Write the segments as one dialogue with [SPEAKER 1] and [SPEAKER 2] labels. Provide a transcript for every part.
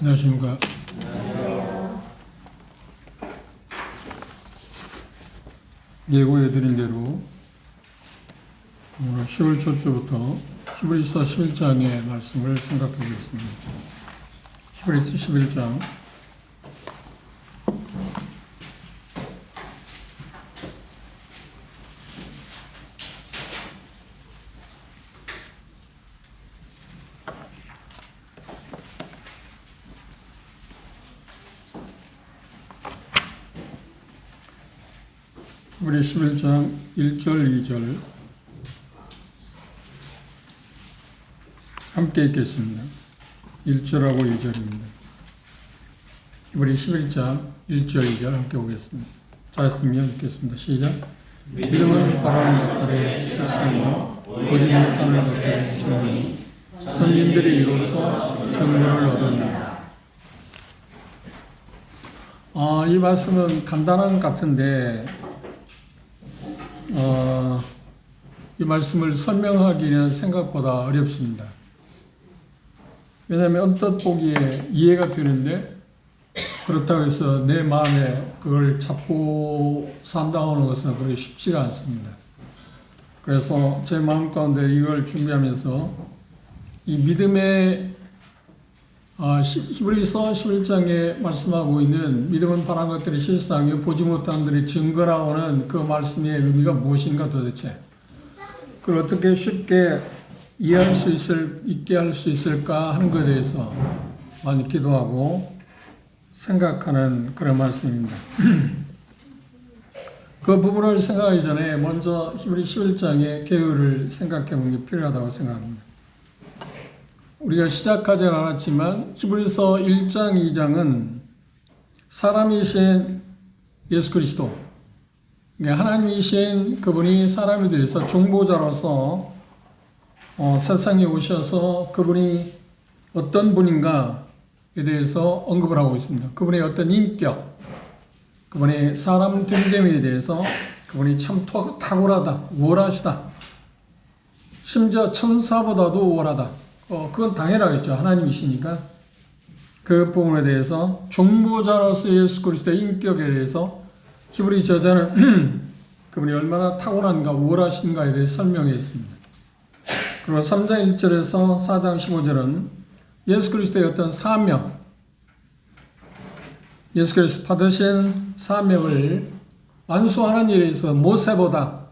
[SPEAKER 1] 안녕하십니까. 예고해드린 대로 오늘 10월 초부터 히브리서 11장의 말씀을 생각하겠습니다. 히브리서 11장 우리 11장 1절, 2절 함께 읽겠습니다. 1절하고 2절입니다. 우리 11장 1절, 2절 함께 보겠습니다. 잘했으면 읽겠습니다. 시작. 믿음은 바라는 것들의 실상이요 보지 못하는 것들의 증거니 선진들이 이로써 증거를 얻었느니라. 이 말씀은 간단한 것 같은데 이 말씀을 설명하기는 생각보다 어렵습니다. 왜냐하면 언뜻 보기에 이해가 되는데 그렇다고 해서 내 마음에 그걸 잡고 산다는 것은 그렇게 쉽지가 않습니다. 그래서 제 마음 가운데 이걸 준비하면서 이 믿음의 히브리서 11장에 말씀하고 있는 믿음은 바란 것들의 실상이요 보지 못한 것들의 증거라고는 그 말씀의 의미가 무엇인가 도대체 그걸 어떻게 쉽게 이해할 수 있게 할 수 있을까 하는 것에 대해서 많이 기도하고 생각하는 그런 말씀입니다. 그 부분을 생각하기 전에 먼저 히브리 11장의 개요를 생각해 보는 게 필요하다고 생각합니다. 우리가 시작하지 않았지만 히브리서 1장, 2장은 사람이신 예수 그리스도, 하나님이신 그분이 사람이 되어서 중보자로서 세상에 오셔서 그분이 어떤 분인가에 대해서 언급을 하고 있습니다. 그분의 어떤 인격, 그분의 사람 등됨에 대해서 그분이 참 탁월하다, 우월하시다, 심지어 천사보다도 우월하다. 그건 당연하겠죠. 하나님이시니까. 그 부분에 대해서 중보자로서 예수 그리스도의 인격에 대해서 히브리 저자는 그분이 얼마나 탁월한가 우월하신가에 대해서 설명했습니다. 그리고 3장 1절에서 4장 15절은 예수 그리스도의 어떤 사명, 예수 그리스도 받으신 사명을 완수하는 일에 있어서 모세보다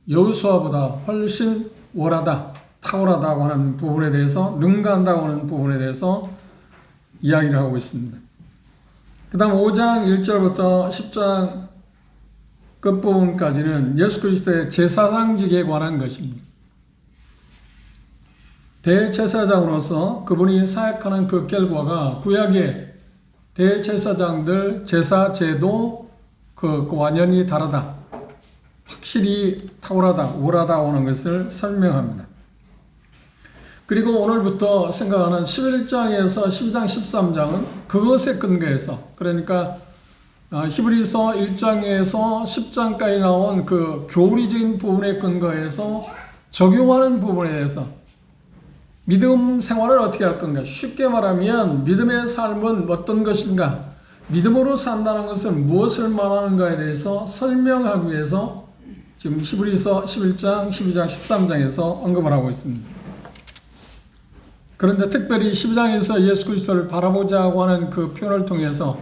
[SPEAKER 1] 여호수아보다 훨씬 우월하다, 탁월하다고 하는 부분에 대해서, 능가한다고 하는 부분에 대해서 이야기를 하고 있습니다. 그 다음 5장 1절부터 10장 끝부분까지는 예수 그리스도의 제사장직에 관한 것입니다. 대제사장으로서 그분이 사역하는 그 결과가 구약의 대제사장들 제사 제도 그 완전히 다르다, 확실히 탁월하다, 우월하다고 하는 것을 설명합니다. 그리고 오늘부터 생각하는 11장에서 12장, 13장은 그것에 근거해서, 그러니까 히브리서 1장에서 10장까지 나온 그 교리적인 부분에 근거해서 적용하는 부분에 대해서 믿음 생활을 어떻게 할 건가? 쉽게 말하면 믿음의 삶은 어떤 것인가? 믿음으로 산다는 것은 무엇을 말하는가에 대해서 설명하기 위해서 지금 히브리서 11장, 12장, 13장에서 언급을 하고 있습니다. 그런데 특별히 12장에서 예수 그리스도를 바라보자고 하는 그 표현을 통해서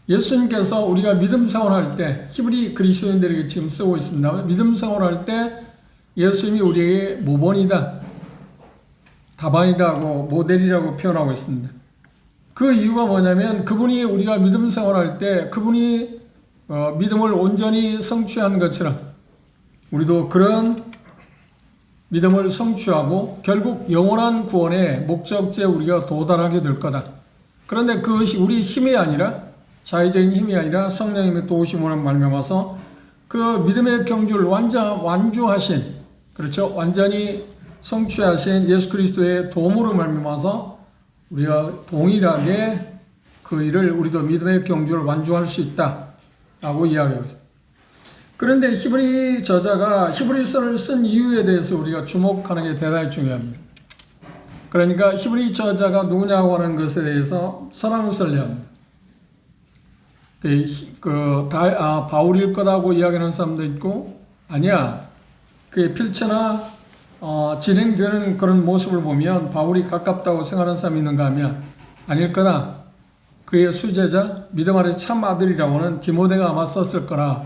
[SPEAKER 1] 예수님께서 우리가 믿음 생활할 때, 히브리 그리스도인들에게 지금 쓰고 있습니다. 믿음 생활할 때 예수님이 우리에게 모본이다, 답안이다고, 모델이라고 표현하고 있습니다. 그 이유가 뭐냐면 그분이 우리가 믿음 생활할 때 그분이 믿음을 온전히 성취한 것처럼 우리도 그런 믿음을 성취하고 결국 영원한 구원의 목적지에 우리가 도달하게 될 거다. 그런데 그것이 우리 힘이 아니라, 자의적인 힘이 아니라 성령님의 도우심으로 말미암아서 그 믿음의 경주를 완주하신, 그렇죠, 완전히 성취하신 예수 그리스도의 도움으로 말미암아서 우리가 동일하게 그 일을, 우리도 믿음의 경주를 완주할 수 있다라고 이야기하고 있습니다. 그런데 히브리 저자가 히브리서를 쓴 이유에 대해서 우리가 주목하는 게 대단히 중요합니다. 그러니까 히브리 저자가 누구냐고 하는 것에 대해서 설왕설래 합니다. 바울일 거라고 이야기하는 사람도 있고, 아니야, 그의 필체나 진행되는 그런 모습을 보면 바울이 가깝다고 생각하는 사람이 있는가 하면 아닐 거다. 그의 수제자, 믿음 아래 참 아들이라고 하는 디모데가 아마 썼을 거라.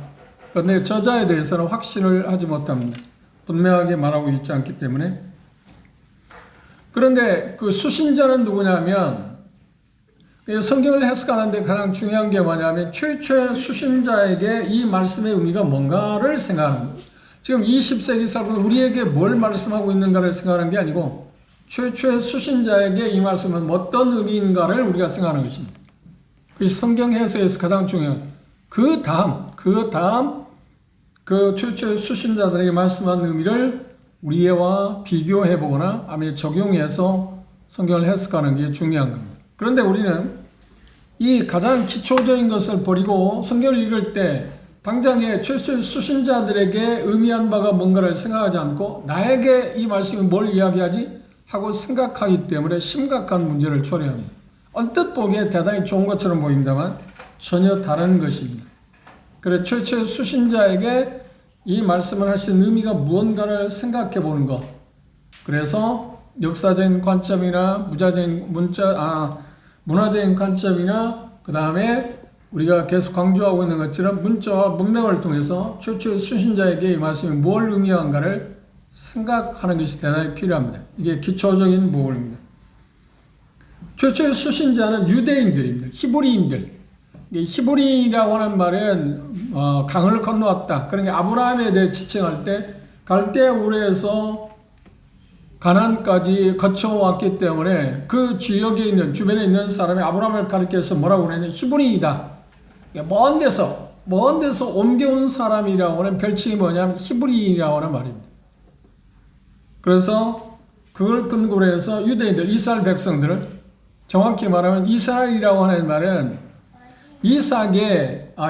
[SPEAKER 1] 그런데 저자에 대해서는 확신을 하지 못합니다. 분명하게 말하고 있지 않기 때문에. 그런데 그 수신자는 누구냐면, 성경을 해석하는데 가장 중요한 게 뭐냐면 최초의 수신자에게 이 말씀의 의미가 뭔가를 생각하는 거예요. 지금 20세기 사람은 우리에게 뭘 말씀하고 있는가를 생각하는 게 아니고 최초의 수신자에게 이 말씀은 어떤 의미인가를 우리가 생각하는 것입니다. 그것이 성경 해석에서 가장 중요한. 그 다음 그 최초의 수신자들에게 말씀한 의미를 우리와 비교해보거나 아니면 적용해서 성경을 해석하는 게 중요한 겁니다. 그런데 우리는 이 가장 기초적인 것을 버리고 성경을 읽을 때 당장의 최초의 수신자들에게 의미한 바가 뭔가를 생각하지 않고 나에게 이 말씀이 뭘 이야기하지? 하고 생각하기 때문에 심각한 문제를 초래합니다. 언뜻 보기에 대단히 좋은 것처럼 보입니다만 전혀 다른 것입니다. 그래서 최초의 수신자에게 이 말씀을 하신 의미가 무언가를 생각해 보는 것. 그래서 역사적인 관점이나 문화적인 관점이나 그 다음에 우리가 계속 강조하고 있는 것처럼 문자와 문맥을 통해서 최초의 수신자에게 이 말씀이 뭘 의미한가를 생각하는 것이 대단히 필요합니다. 이게 기초적인 부분입니다. 최초의 수신자는 유대인들입니다. 히브리인들. 히브리라고 하는 말은 강을 건너왔다. 그러니까 아브라함에 대해 지칭할 때 갈대우르에서 가나안까지 거쳐왔기 때문에 그 지역에 있는 주변에 있는 사람이 아브라함을 가리켜서 뭐라고 그러냐면 히브리이다. 먼 데서 옮겨온 사람이라고 하는 별칭이 뭐냐면 히브리라고 하는 말입니다. 그래서 그걸 근거로 해서 유대인들, 이스라엘 백성들을 정확히 말하면 이스라엘이라고 하는 말은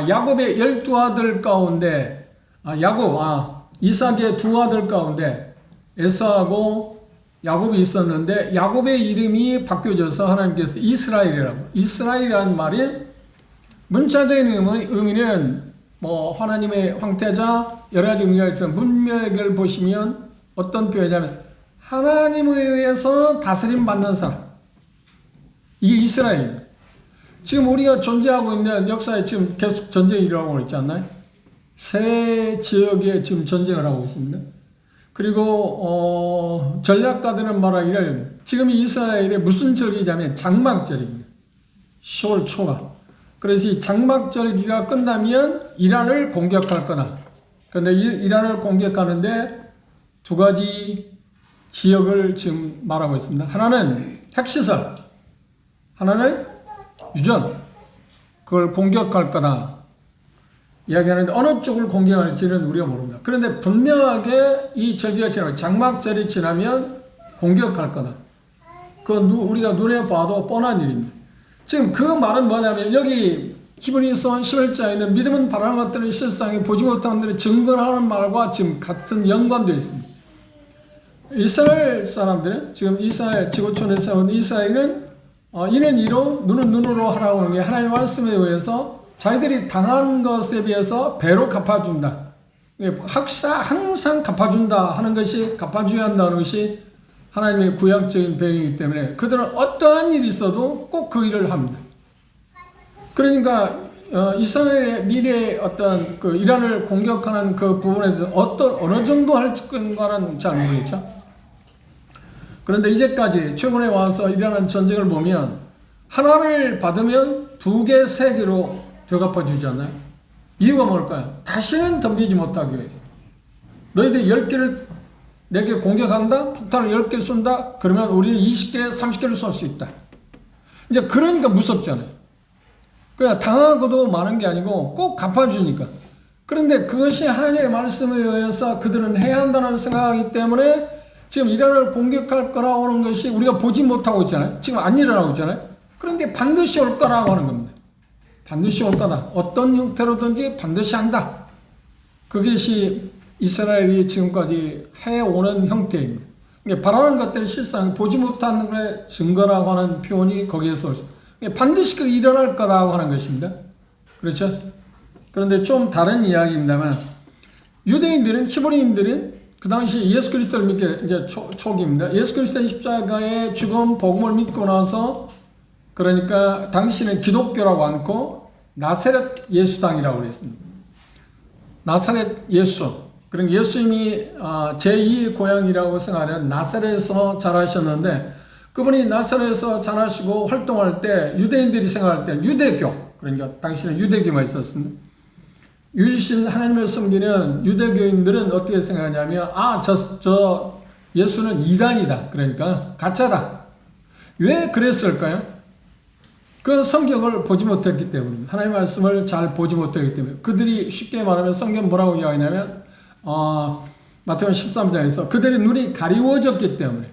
[SPEAKER 1] 야곱의 12아들 가운데 이삭의 2아들 가운데 에사하고 야곱이 있었는데 야곱의 이름이 바뀌어져서 하나님께서 이스라엘이라는 말이 문자적인 의미는 하나님의 황태자 여러 가지 의미가 있어요. 문맥을 보시면 어떤 표현이냐면 하나님에 의해서 다스림 받는 사람. 이게 이스라엘입니다. 지금 우리가 존재하고 있는 역사에 지금 계속 전쟁이 일어나고 있지 않나요? 세 지역에 지금 전쟁을 하고 있습니다. 그리고 전략가들은 말하기를 지금 이스라엘에 무슨 절기냐면 장막절입니다. 10월 초가. 그래서 이 장막절기가 끝나면 이란을 공격할 거다. 그런데 이란을 공격하는데 두 가지 지역을 지금 말하고 있습니다. 하나는 핵시설, 하나는 유전. 그걸 공격할 거다. 이야기하는데 어느 쪽을 공격할지는 우리가 모릅니다. 그런데 분명하게 이 절기가 지나면 장막절이 지나면 공격할 거다. 그건 우리가 눈에 봐도 뻔한 일입니다. 지금 그 말은 뭐냐면 여기 히브리서 11장에 있는 믿음은 바라는 것들을 실상에 보지 못하는 것들을 증거하는 말과 지금 같은 연관되어 있습니다. 이스라엘 사람들은 지금 이스라엘 지구촌에 사는 이스라엘은 이는 이로 눈은 눈으로 하라고 하는 게 하나님의 말씀에 의해서 자기들이 당한 것에 비해서 배로 갚아준다. 항상 갚아준다 하는 것이 갚아줘야 한다는 것이 하나님의 구약적인 배경이기 때문에 그들은 어떠한 일이 있어도 꼭 그 일을 합니다. 그러니까 이스라엘의 미래의 어떤 그 이란을 공격하는 그 부분에 대해서 어느 정도 할 건가는 잘 모르겠죠. 그런데 이제까지 최근에 와서 일어난 전쟁을 보면 하나를 받으면 2개, 3개로 되갚아주지 않나요? 이유가 뭘까요? 다시는 덤비지 못하기 위해서. 너희들 10개를 내게 공격한다? 폭탄을 10개 쏜다? 그러면 우리는 20개, 30개를 쏠 수 있다. 이제 그러니까 무섭잖아요. 그냥 당하고도 많은 게 아니고 꼭 갚아주니까. 그런데 그것이 하나님의 말씀에 의해서 그들은 해야 한다는 생각하기 때문에 지금 이란을 공격할 거라고 하는 것이 우리가 보지 못하고 있잖아요. 지금 안 일어나고 있잖아요. 그런데 반드시 올 거라고 하는 겁니다. 반드시 올 거다. 어떤 형태로든지 반드시 한다. 그것이 이스라엘이 지금까지 해오는 형태입니다. 바라는 것들을 실상 보지 못하는 것의 증거라고 하는 표현이 거기에서 올 수 있습니다. 반드시 그 일어날 거라고 하는 것입니다. 그렇죠? 그런데 좀 다른 이야기입니다만 유대인들은 히브리인들은 그 당시 예수 그리스도를 믿게 이제 초기입니다. 예수 그리스도의 십자가의 죽음 복음을 믿고 나서 그러니까 당시는 기독교라고 않고 나사렛 예수당이라고 그랬습니다. 나사렛 예수. 그러니까 예수님이 제2의 고향이라고 생각하는 나사렛에서 자라셨는데 그분이 나사렛에서 자라시고 활동할 때 유대인들이 생각할 때 유대교 그러니까 당시는 유대교만 있었습니다. 유일신 하나님을 섬기는 유대교인들은 어떻게 생각하냐면 저 예수는 이단이다. 그러니까 가짜다. 왜 그랬을까요? 그 성경을 보지 못했기 때문입니다. 하나님의 말씀을 잘 보지 못했기 때문에 그들이 쉽게 말하면 성경 뭐라고 이야기하냐면 마태복음 13장에서 그들의 눈이 가리워졌기 때문에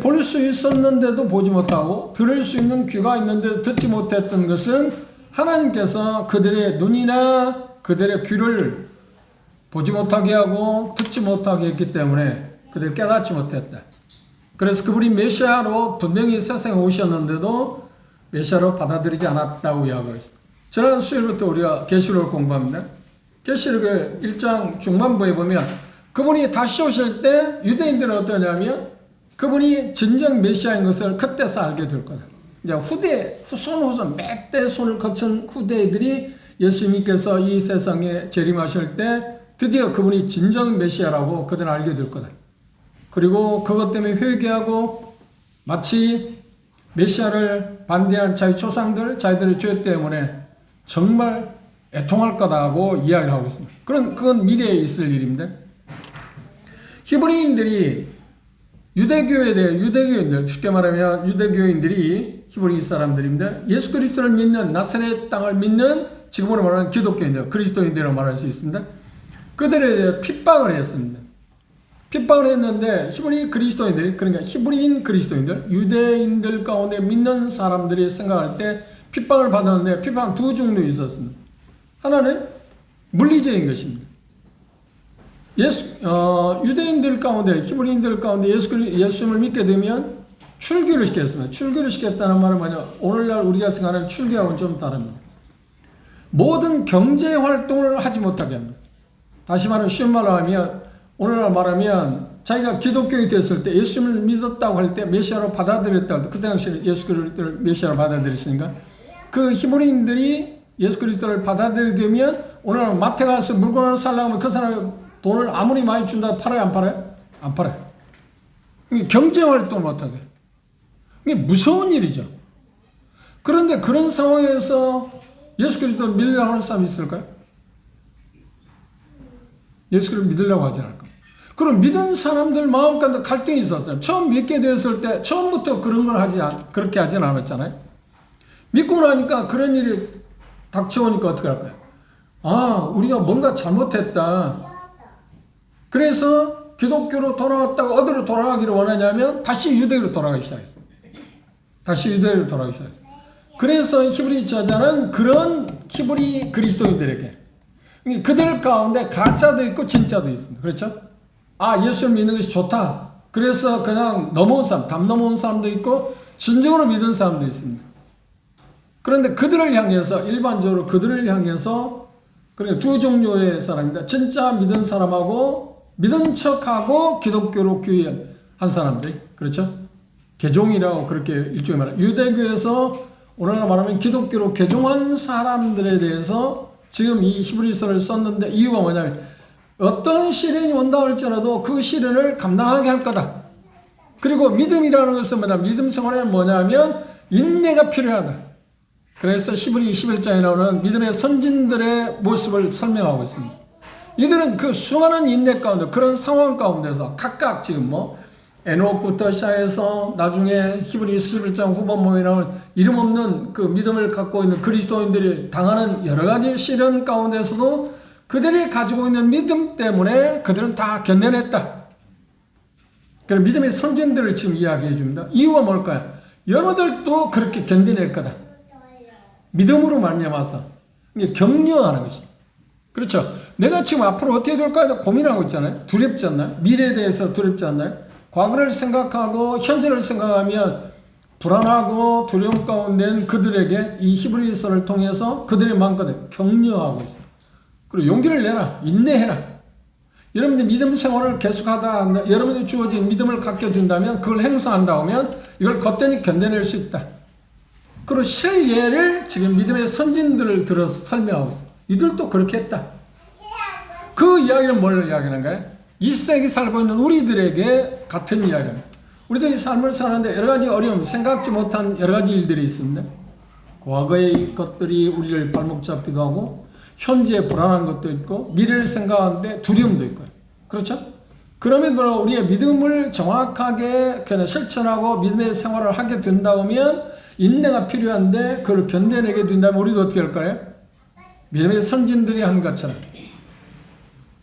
[SPEAKER 1] 볼 수 있었는데도 보지 못하고 들을 수 있는 귀가 있는데도 듣지 못했던 것은 하나님께서 그들의 눈이나 그들의 귀를 보지 못하게 하고 듣지 못하게 했기 때문에 그들을 깨닫지 못했다. 그래서 그분이 메시아로 분명히 세상에 오셨는데도 메시아로 받아들이지 않았다고 이야기하고 있습니다. 지난 수요일부터 우리가 계시록을 공부합니다. 계시록의 1장 중반부에 보면 그분이 다시 오실 때 유대인들은 어떠냐면 그분이 진정 메시아인 것을 그때서 알게 될 거다. 이제 후손 몇 대 손을 거친 후대들이 예수님께서 이 세상에 재림하실 때 드디어 그분이 진정 메시아라고 그들은 알게 될 거다. 그리고 그것 때문에 회개하고 마치 메시아를 반대한 자기 조상들, 자기들의 죄 때문에 정말 애통할 거다고 이야기를 하고 있습니다. 그건 미래에 있을 일입니다. 히브리인들이 유대교에 대해 유대교인들 쉽게 말하면 유대교인들이 히브리 사람들입니다. 예수 그리스도를 믿는 나사렛 땅을 믿는 지금으로 말하는 기독교인들, 그리스도인들이라고 말할 수 있습니다. 그들에 대해 핍박을 했습니다. 핍박을 했는데 히브리 그리스도인들이 그러니까 히브리인 그리스도인들, 유대인들 가운데 믿는 사람들이 생각할 때 핍박을 받았는데 핍박은 두 종류 있었습니다. 하나는 물리적인 것입니다. 유대인들 가운데 히브리인들 가운데 예수님을 믿게 되면 출교를 시켰습니다. 출교를 시켰다는 말은 뭐냐? 오늘날 우리가 생각하는 출교하고는 좀 다릅니다. 모든 경제 활동을 하지 못하게 합니다. 다시 말하면 쉬운 말로 하면 오늘날 말하면 자기가 기독교인이 됐을 때 예수님을 믿었다고 할 때 메시아로 받아들였다고 할 때 그때 당시에 예수 그리스도를 메시아로 받아들였으니까 그 히브리인들이 예수 그리스도를 받아들이게 되면 오늘날 마트 가서 물건을 살려면 그 사람이 돈을 아무리 많이 준다 팔아요 안 팔아요? 안 팔아요. 경제활동을 못하게. 이게 무서운 일이죠. 그런데 그런 상황에서 예수 그리스도를 믿으려고 하는 사람이 있을까요? 예수 그리스도를 믿으려고 하지 않을 겁니다. 그럼 믿은 사람들 마음 가운데 갈등이 있었어요. 처음 믿게 되었을 때 처음부터 그런 걸 그렇게 하진 않았잖아요. 믿고 나니까 그런 일이 닥쳐오니까 어떻게 할까요? 우리가 뭔가 잘못했다. 그래서 기독교로 돌아왔다가 어디로 돌아가기를 원하냐면 다시 유대교로 돌아가기 시작했습니다. 그래서 히브리 저자는 그런 히브리 그리스도인들에게 그들 가운데 가짜도 있고 진짜도 있습니다. 그렇죠? 예수를 믿는 것이 좋다. 그래서 그냥 넘어온 사람, 담 넘어온 사람도 있고 진정으로 믿은 사람도 있습니다. 그런데 그들을 향해서 일반적으로 그들을 향해서 그러니까 두 종류의 사람입니다. 진짜 믿은 사람하고 믿은 척하고 기독교로 귀한 사람들이 그렇죠? 개종이라고 그렇게 일종의 말해요. 유대교에서 오늘날 말하면 기독교로 개종한 사람들에 대해서 지금 이 히브리서를 썼는데 이유가 뭐냐면 어떤 시련이 온다 할지라도 그 시련을 감당하게 할 거다. 그리고 믿음이라는 것은 뭐냐면 믿음 생활은 뭐냐면 인내가 필요하다. 그래서 히브리 21장에 나오는 믿음의 선진들의 모습을 설명하고 있습니다. 이들은 그 수많은 인내 가운데 그런 상황 가운데서 각각 지금 에녹부터 시작해서 나중에 히브리 11장 후반부에 나오는 이름 없는 그 믿음을 갖고 있는 그리스도인들이 당하는 여러 가지 시련 가운데서도 그들이 가지고 있는 믿음 때문에 그들은 다 견뎌냈다. 그런 믿음의 선진들을 지금 이야기해 줍니다. 이유가 뭘까요? 여러분들도 그렇게 견뎌낼 거다. 믿음으로 말미암아서 격려하는 것입니다. 그렇죠. 내가 지금 앞으로 어떻게 될까 고민하고 있잖아요. 두렵지 않나요? 미래에 대해서 두렵지 않나요? 과거를 생각하고 현재를 생각하면 불안하고 두려움 가운데 그들에게 이 히브리서를 통해서 그들의 마음껏 격려하고 있어요. 그리고 용기를 내라. 인내해라. 여러분들 믿음 생활을 계속하다 여러분이 주어진 믿음을 갖게 된다면 그걸 행사한다 하면 이걸 겉대니 견뎌낼 수 있다. 그리고 실예를 지금 믿음의 선진들을 들어서 설명하고 있어요. 이들도 그렇게 했다. 그 이야기는 뭘 이야기하는가요? 20세기 살고 있는 우리들에게 같은 이야기입니다. 우리들이 삶을 사는데 여러 가지 어려움, 생각지 못한 여러 가지 일들이 있습니다. 과거의 것들이 우리를 발목 잡기도 하고 현재에 불안한 것도 있고 미래를 생각하는데 두려움도 있고요. 그렇죠? 그럼에도 우리의 믿음을 정확하게 그냥 실천하고 믿음의 생활을 하게 된다면 인내가 필요한데 그걸 견뎌내게 된다면 우리도 어떻게 할까요? 믿음의 선진들이 한 것처럼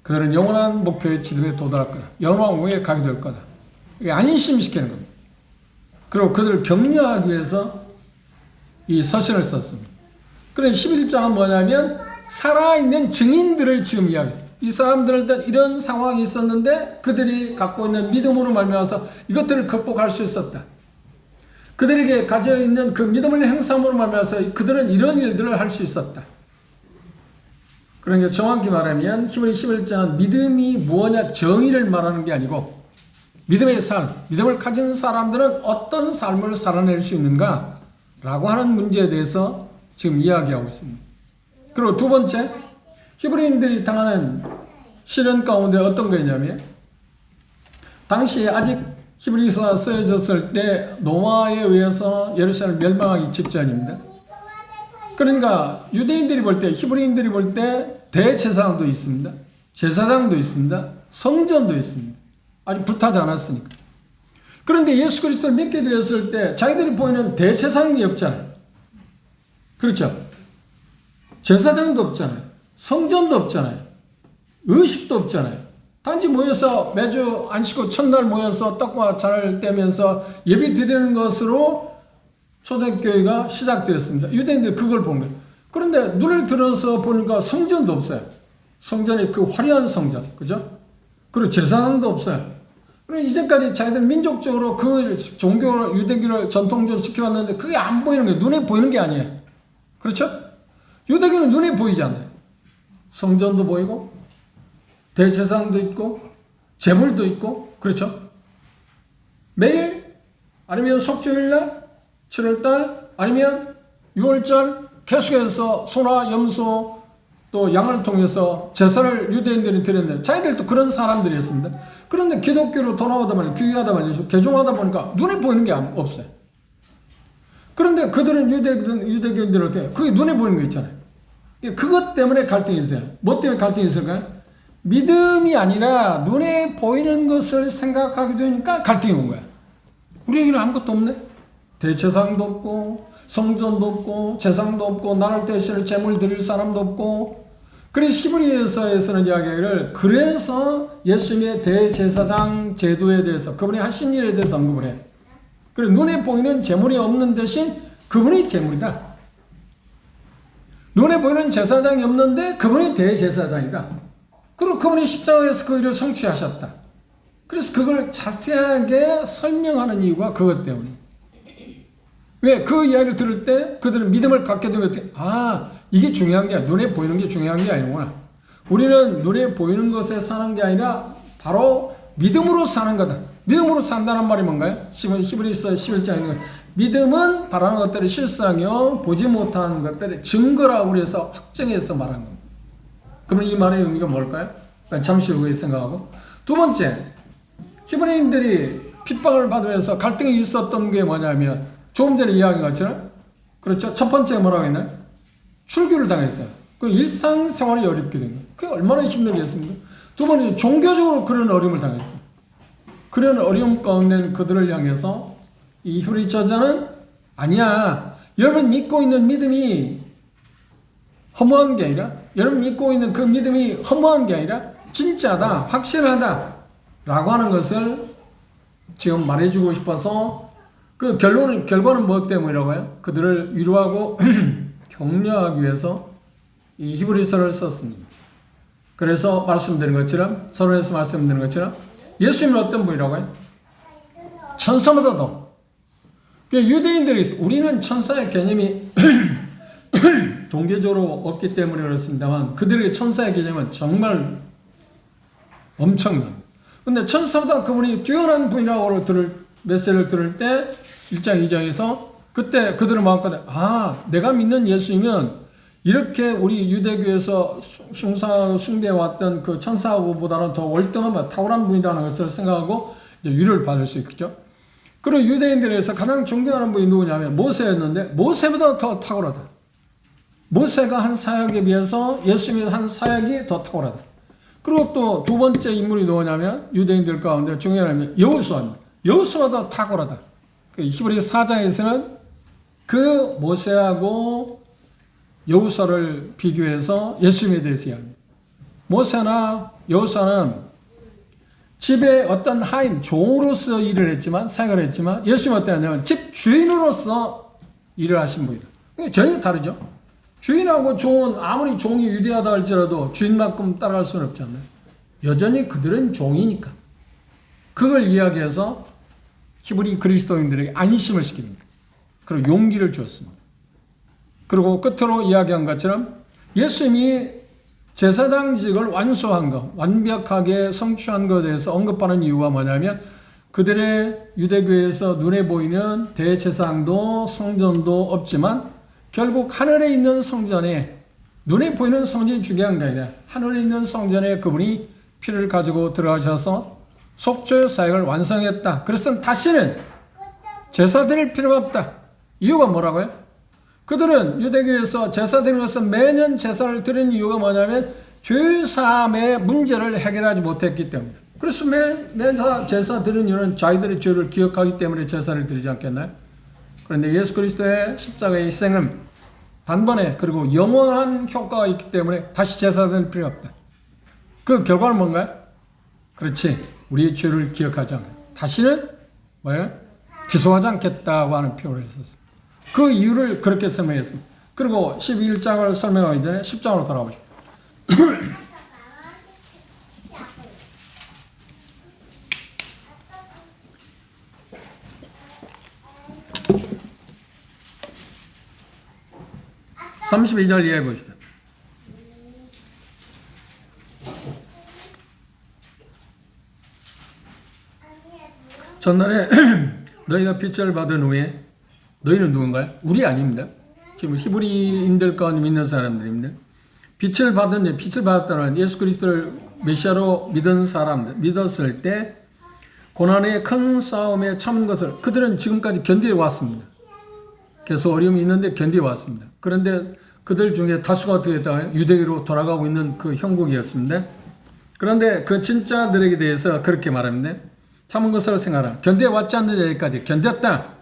[SPEAKER 1] 그들은 영원한 목표의 지름에 도달할 거다. 영원한 우에 가게 될 거다. 이게 안심시키는 겁니다. 그리고 그들을 격려하기 위해서 이 서신을 썼습니다. 그래서 11장은 뭐냐면 살아있는 증인들을 지금 이야기해요. 이 사람들은 이런 상황이 있었는데 그들이 갖고 있는 믿음으로 말미암아서 이것들을 극복할 수 있었다. 그들에게 가져 있는 그 믿음을 행함으로 말미암아서 그들은 이런 일들을 할 수 있었다. 그러니까 정확히 말하면 히브리 11장은 믿음이 뭐냐 정의를 말하는 게 아니고 믿음의 삶, 믿음을 가진 사람들은 어떤 삶을 살아낼 수 있는가 라고 하는 문제에 대해서 지금 이야기하고 있습니다. 그리고 두 번째, 히브리인들이 당하는 시련 가운데 어떤 거냐면 당시에 아직 히브리서가 쓰여졌을 때 노아에 의해서 예루살렘 멸망하기 직전입니다. 그러니까 유대인들이 볼 때, 히브리인들이 볼 때 대제사장도 있습니다. 제사장도 있습니다. 성전도 있습니다. 아직 불타지 않았으니까. 그런데 예수 그리스도를 믿게 되었을 때 자기들이 보이는 대제사장이 없잖아요. 그렇죠? 제사장도 없잖아요. 성전도 없잖아요. 의식도 없잖아요. 단지 모여서 매주 안식구 첫날 모여서 떡과 잔을 떼면서 예배 드리는 것으로 초대교회가 시작되었습니다. 유대인들이 그걸 본 거예요. 그런데 눈을 들어서 보니까 성전도 없어요. 성전이 그 화려한 성전, 그죠? 그리고 제사장도 없어요. 그리고 이제까지 자기들 민족적으로 그 종교를, 유대교를 전통적으로 지켜왔는데 그게 안 보이는 거예요. 눈에 보이는 게 아니에요. 그렇죠? 유대교는 눈에 보이지 않아요. 성전도 보이고, 대제사장도 있고, 제물도 있고, 그렇죠? 매일, 아니면 속죄일날, 7월달, 아니면 6월절, 계속해서 소나 염소, 또 양을 통해서 제사를 유대인들이 드렸는데, 자기들도 그런 사람들이었습니다. 그런데 기독교로 돌아오다 보니, 귀하다 보니, 개종하다 보니까 눈에 보이는 게 없어요. 그런데 그들은 유대교인들한테 그게 눈에 보이는 거 있잖아요. 그것 때문에 갈등이 있어요. 뭐 때문에 갈등이 있을까요? 믿음이 아니라 눈에 보이는 것을 생각하게 되니까 갈등이 온 거야. 우리에게는 아무것도 없네. 대제사장도 없고 성전도 없고 제사장도 없고 나를 대신에 제물 드릴 사람도 없고. 그래서 히브리서에서는 이야기를 그래서 예수님의 대제사장 제도에 대해서 그분이 하신 일에 대해서 언급을 해요. 그리고 눈에 보이는 제물이 없는 대신 그분이 제물이다. 눈에 보이는 제사장이 없는데 그분이 대제사장이다. 그리고 그분이 십자가에서 그 일을 성취하셨다. 그래서 그걸 자세하게 설명하는 이유가 그것 때문에. 왜? 그 이야기를 들을 때 그들은 믿음을 갖게 되면 이게 중요한 게 아니라 눈에 보이는 게 중요한 게 아니구나. 우리는 눈에 보이는 것에 사는 게 아니라 바로 믿음으로 사는 거다. 믿음으로 산다는 말이 뭔가요? 히브리서 11장에 있는 거예요. 믿음은 바라는 것들을 실상이요 보지 못하는 것들의 증거라고 해서 확정해서 말하는 겁니다. 그럼 이 말의 의미가 뭘까요? 잠시 후에 생각하고. 두 번째, 히브리인들이 핍박을 받으면서 갈등이 있었던 게 뭐냐면 조금 전에 이야기한 것처럼 그렇죠? 첫 번째 뭐라고 했나요? 출교를 당했어요. 그 일상생활이 어렵게 된 거예요. 그게 얼마나 힘들겠습니까? 두 번째, 종교적으로 그런 어려움을 당했어요. 그런 어려움 가운데 그들을 향해서 이 히브리 저자는 아니야. 여러분 믿고 있는 믿음이 허무한 게 아니라 여러분 믿고 있는 그 믿음이 허무한 게 아니라 진짜다, 확실하다 라고 하는 것을 지금 말해주고 싶어서 그 결과는 뭐 때문이라고 해요? 그들을 위로하고 격려하기 위해서 이 히브리서를 썼습니다. 그래서 말씀드린 것처럼 서론에서 말씀드린 것처럼 예수님은 어떤 분이라고 해요? 천사보다도. 유대인들이 있어요. 우리는 천사의 개념이 종교적으로 없기 때문에 그렇습니다만 그들의 천사의 개념은 정말 엄청납니다. 근데 천사보다 그분이 뛰어난 분이라고 메시지를 들을 때 1장 2장에서 그때 그들의 마음가운데 내가 믿는 예수님은 이렇게 우리 유대교에서 숭배해왔던 그 천사보다는 더 월등한 탁월한 분이라는 것을 생각하고 이제 위로를 받을 수 있겠죠. 그리고 유대인들에서 가장 존경하는 분이 누구냐면 모세였는데 모세보다 더 탁월하다. 모세가 한 사역에 비해서 예수님이 한 사역이 더 탁월하다. 그리고 또 두 번째 인물이 누구냐면 유대인들 가운데 중요한 여호수아입니다. 여호수아도 탁월하다. 히브리서 4장에서는 그 모세하고 여호수아를 비교해서 예수님에 대해서 이야기합니다. 모세나 여호수아는 집에 어떤 하인, 종으로서 일을 했지만, 사역을 했지만, 예수님은 어떠냐면 집 주인으로서 일을 하신 분이다. 전혀 다르죠. 주인하고 종은 아무리 종이 위대하다 할지라도 주인만큼 따라갈 수는 없잖아요. 여전히 그들은 종이니까. 그걸 이야기해서 히브리 그리스도인들에게 안심을 시킵니다. 그리고 용기를 주었습니다. 그리고 끝으로 이야기한 것처럼 예수님이 제사장직을 완수한 것, 완벽하게 성취한 것에 대해서 언급하는 이유가 뭐냐면 그들의 유대교에서 눈에 보이는 대제사장도 성전도 없지만 결국 하늘에 있는 성전에 눈에 보이는 성전이 중요한 게 아니라 하늘에 있는 성전에 그분이 피를 가지고 들어가셔서 속죄 사역을 완성했다. 그래서 다시는 제사 드릴 필요가 없다. 이유가 뭐라고요? 그들은 유대교에서 제사 드리는 것은 매년 제사를 드리는 이유가 뭐냐면 죄사함의 문제를 해결하지 못했기 때문이다. 그래서 매년 제사 드리는 이유는 자기들의 죄를 기억하기 때문에 제사를 드리지 않겠나요? 그런데 예수 그리스도의 십자가의 희생은 단번에 그리고 영원한 효과가 있기 때문에 다시 제사 드릴 필요가 없다. 그 결과는 뭔가요? 그렇지. 우리의 죄를 기억하지 않고 다시는 기소하지 않겠다고 하는 표현을 했었습니다. 그 이유를 그렇게 설명했습니다. 그리고 11장을 설명하기 전에 10장으로 돌아오십시오. 32절 이해해 보십시오. 전날에 너희가 빛을 받은 후에 너희는 누군가요? 우리 아닙니다. 지금 히브리인들 가운데 믿는 사람들입니다. 빛을 받았다는 예수 그리스도를 메시아로 믿은 사람들, 믿었을 때 고난의 큰 싸움에 참은 것을 그들은 지금까지 견디어 왔습니다. 계속 어려움이 있는데 견디어 왔습니다. 그런데 그들 중에 다수가 어떻게 했다고요? 유대교로 돌아가고 있는 그 형국이었습니다. 그런데 그 진짜들에게 대해서 그렇게 말합니다. 참은 것을 생각하라. 견디어 왔지 않는 자에까지 견뎠다.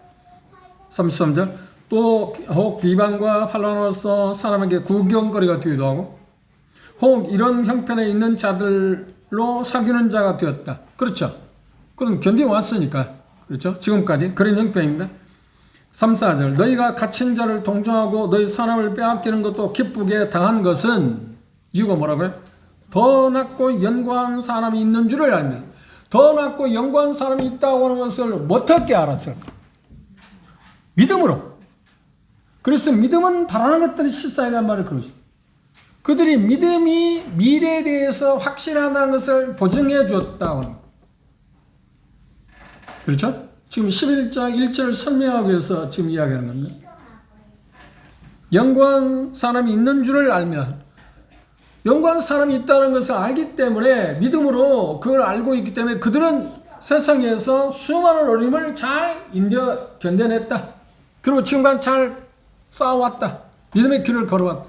[SPEAKER 1] 33절 또 혹 비방과 반란으로서 사람에게 구경거리가 되기도 하고 혹 이런 형편에 있는 자들로 사귀는 자가 되었다. 그렇죠. 그럼 견뎌왔으니까. 그렇죠. 지금까지 그런 형편입니다. 3, 4절 너희가 갇힌 자를 동정하고 너희 사람을 빼앗기는 것도 기쁘게 당한 것은 이유가 뭐라고요? 더 낫고 연고한 사람이 있는 줄을 알면 더 낫고 연고한 사람이 있다고 하는 것을 어떻게 알았을까? 믿음으로. 그래서 믿음은 바라는 것들이 실상이라는 말을 그러십니다. 그들이 믿음이 미래에 대해서 확실하다는 것을 보증해 주었다고 합니다. 그렇죠? 지금 11장 1절을 설명하기 위해서 지금 이야기하는 겁니다. 영광한 사람이 있는 줄을 알면 영광한 사람이 있다는 것을 알기 때문에 믿음으로 그걸 알고 있기 때문에 그들은 세상에서 수많은 어려움을 잘 견뎌냈다. 그리고 지금까지 잘 싸워왔다. 믿음의 길을 걸어왔다.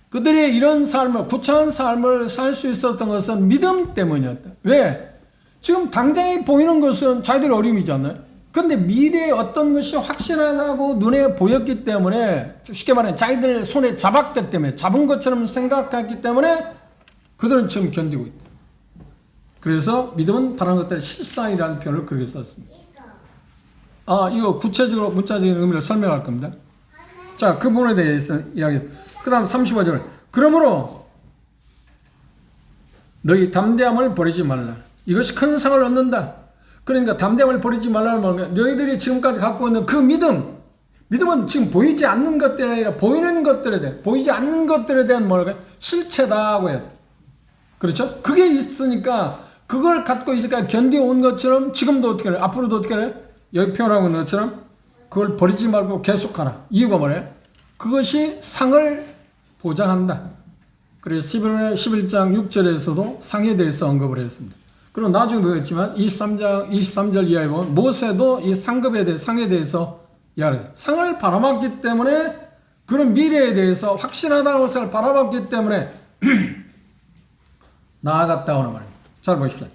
[SPEAKER 1] 그들이 이런 삶을, 구차한 삶을 살 수 있었던 것은 믿음 때문이었다. 왜? 지금 당장에 보이는 것은 자기들의 어려움이잖아요. 그런데 미래에 어떤 것이 확실하다고 눈에 보였기 때문에, 쉽게 말하면 자기들 손에 잡았기 때문에, 잡은 것처럼 생각했기 때문에 그들은 지금 견디고 있다. 그래서 믿음은 바라는 것들의 실상이라는 표현을 그렇게 썼습니다. 이거 구체적으로 문자적인 의미를 설명할 겁니다. 자, 그 부분에 대해서 이야기했습니다. 그 다음 35절. 그러므로 너희 담대함을 버리지 말라. 이것이 큰 상을 얻는다. 그러니까 담대함을 버리지 말라는 말은 너희들이 지금까지 갖고 있는 그 믿음은 지금 보이지 않는 것들이 아니라 보이는 것들에 대해, 보이지 않는 것들에 대한 뭐랄까 실체다고 해서. 그렇죠? 그게 있으니까 그걸 갖고 있으니까 견뎌온 것처럼 지금도 어떻게 해? 앞으로도 어떻게 해? 여기 표현하고 있는 것처럼 그걸 버리지 말고 계속하라. 이유가 뭐래요? 그것이 상을 보장한다. 그래서 11장 6절에서도 상에 대해서 언급을 했습니다. 그리고 나중에 보겠지만 23절 이하에 보면 모세도 이 상급에 대해, 상에 대해서 이야기해요. 상을 바라봤기 때문에 그런 미래에 대해서 확신하다는 것을 바라봤기 때문에 나아갔다 오는 말입니다. 잘 보십시오.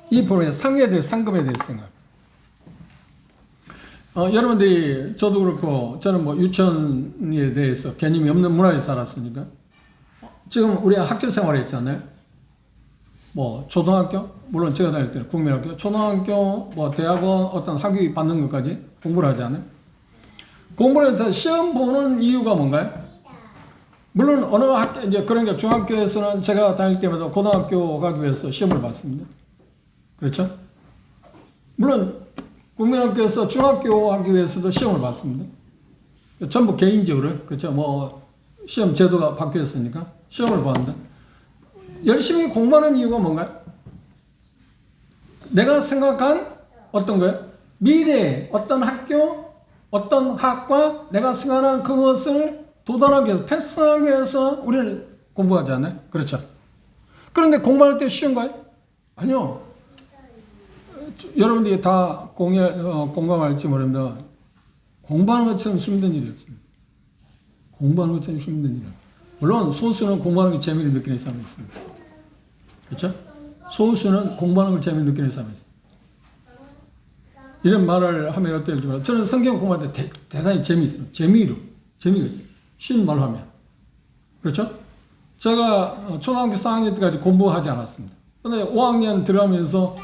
[SPEAKER 1] 이 부분에 상에 대해, 상급에 대해서 생각합니다. 여러분들이, 저도 그렇고, 저는 뭐 유치원에 대해서 개념이 없는 문화에서 살았으니까, 지금 우리가 학교 생활을 했잖아요. 뭐, 초등학교, 물론 제가 다닐 때는 국민학교, 초등학교, 뭐, 대학원 어떤 학위 받는 것까지 공부를 하지 않아요? 공부를 해서 시험 보는 이유가 뭔가요? 물론 어느 학교, 이제 그러니까 중학교에서는 제가 다닐 때마다 고등학교 가기 위해서 시험을 봤습니다. 그렇죠? 물론 국민학교에서 중학교 하기 위해서도 시험을 봤습니다. 전부 개인적으로, 그렇죠? 뭐 시험 제도가 바뀌었으니까 시험을 봤는데 열심히 공부하는 이유가 뭔가요? 내가 생각한 어떤 거예요? 미래에 어떤 학교, 어떤 학과, 내가 생각하는 그것을 도달하기 위해서, 패스하기 위해서 우리는 공부하지 않아요? 그렇죠? 그런데 공부할 때 쉬운가요? 아니요. 여러분들이 다 공감할지 모릅니다. 공부하는 것처럼 힘든 일이 없습니다. 공부하는 것처럼 힘든 일은. 물론 소수는 공부하는 게 재미를 느끼는 사람이 있습니다. 그렇죠? 소수는 공부하는 걸 재미를 느끼는 사람이 있습니다. 이런 말을 하면 어떨지 몰라요. 저는 성경 공부할 때 대단히 재미있어요. 재미가 있어요. 쉬운 말로 하면. 그렇죠? 제가 초등학교 4학년 때까지 공부하지 않았습니다. 근데 5학년 들어가면서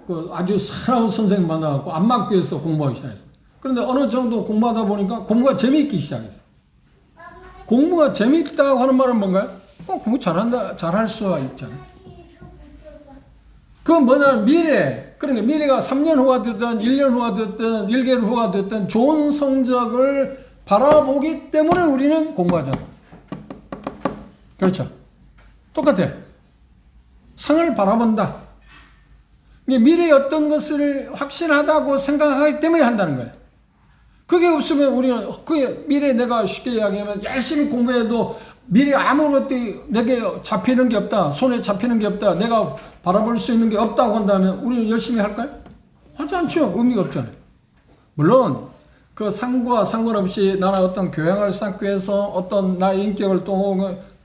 [SPEAKER 1] 그 아주 사랑하는 선생님 만나갖고 안마교에서 공부하기 시작했어요. 그런데 어느 정도 공부하다 보니까 공부가 재미있기 시작했어요. 공부가 재미있다고 하는 말은 뭔가요? 공부 잘한다, 잘할 수가 있잖아요. 그건 뭐냐면 미래, 그러니까 미래가 3년 후가 됐든 1년 후가 됐든 1개월 후가 됐든 좋은 성적을 바라보기 때문에 우리는 공부하잖아요. 그렇죠? 똑같아. 상을 바라본다. 미래의 어떤 것을 확신하다고 생각하기 때문에 한다는 거예요. 그게 없으면 우리는 그 미래에 내가 쉽게 이야기하면 열심히 공부해도 미래에 아무것도 내게 잡히는 게 없다. 손에 잡히는 게 없다. 내가 바라볼 수 있는 게 없다고 한다면 우리는 열심히 할까요? 하지 않죠. 의미가 없잖아요. 물론 그 상과 상관없이 나는 어떤 교양을 쌓기 위해서 어떤 나의 인격을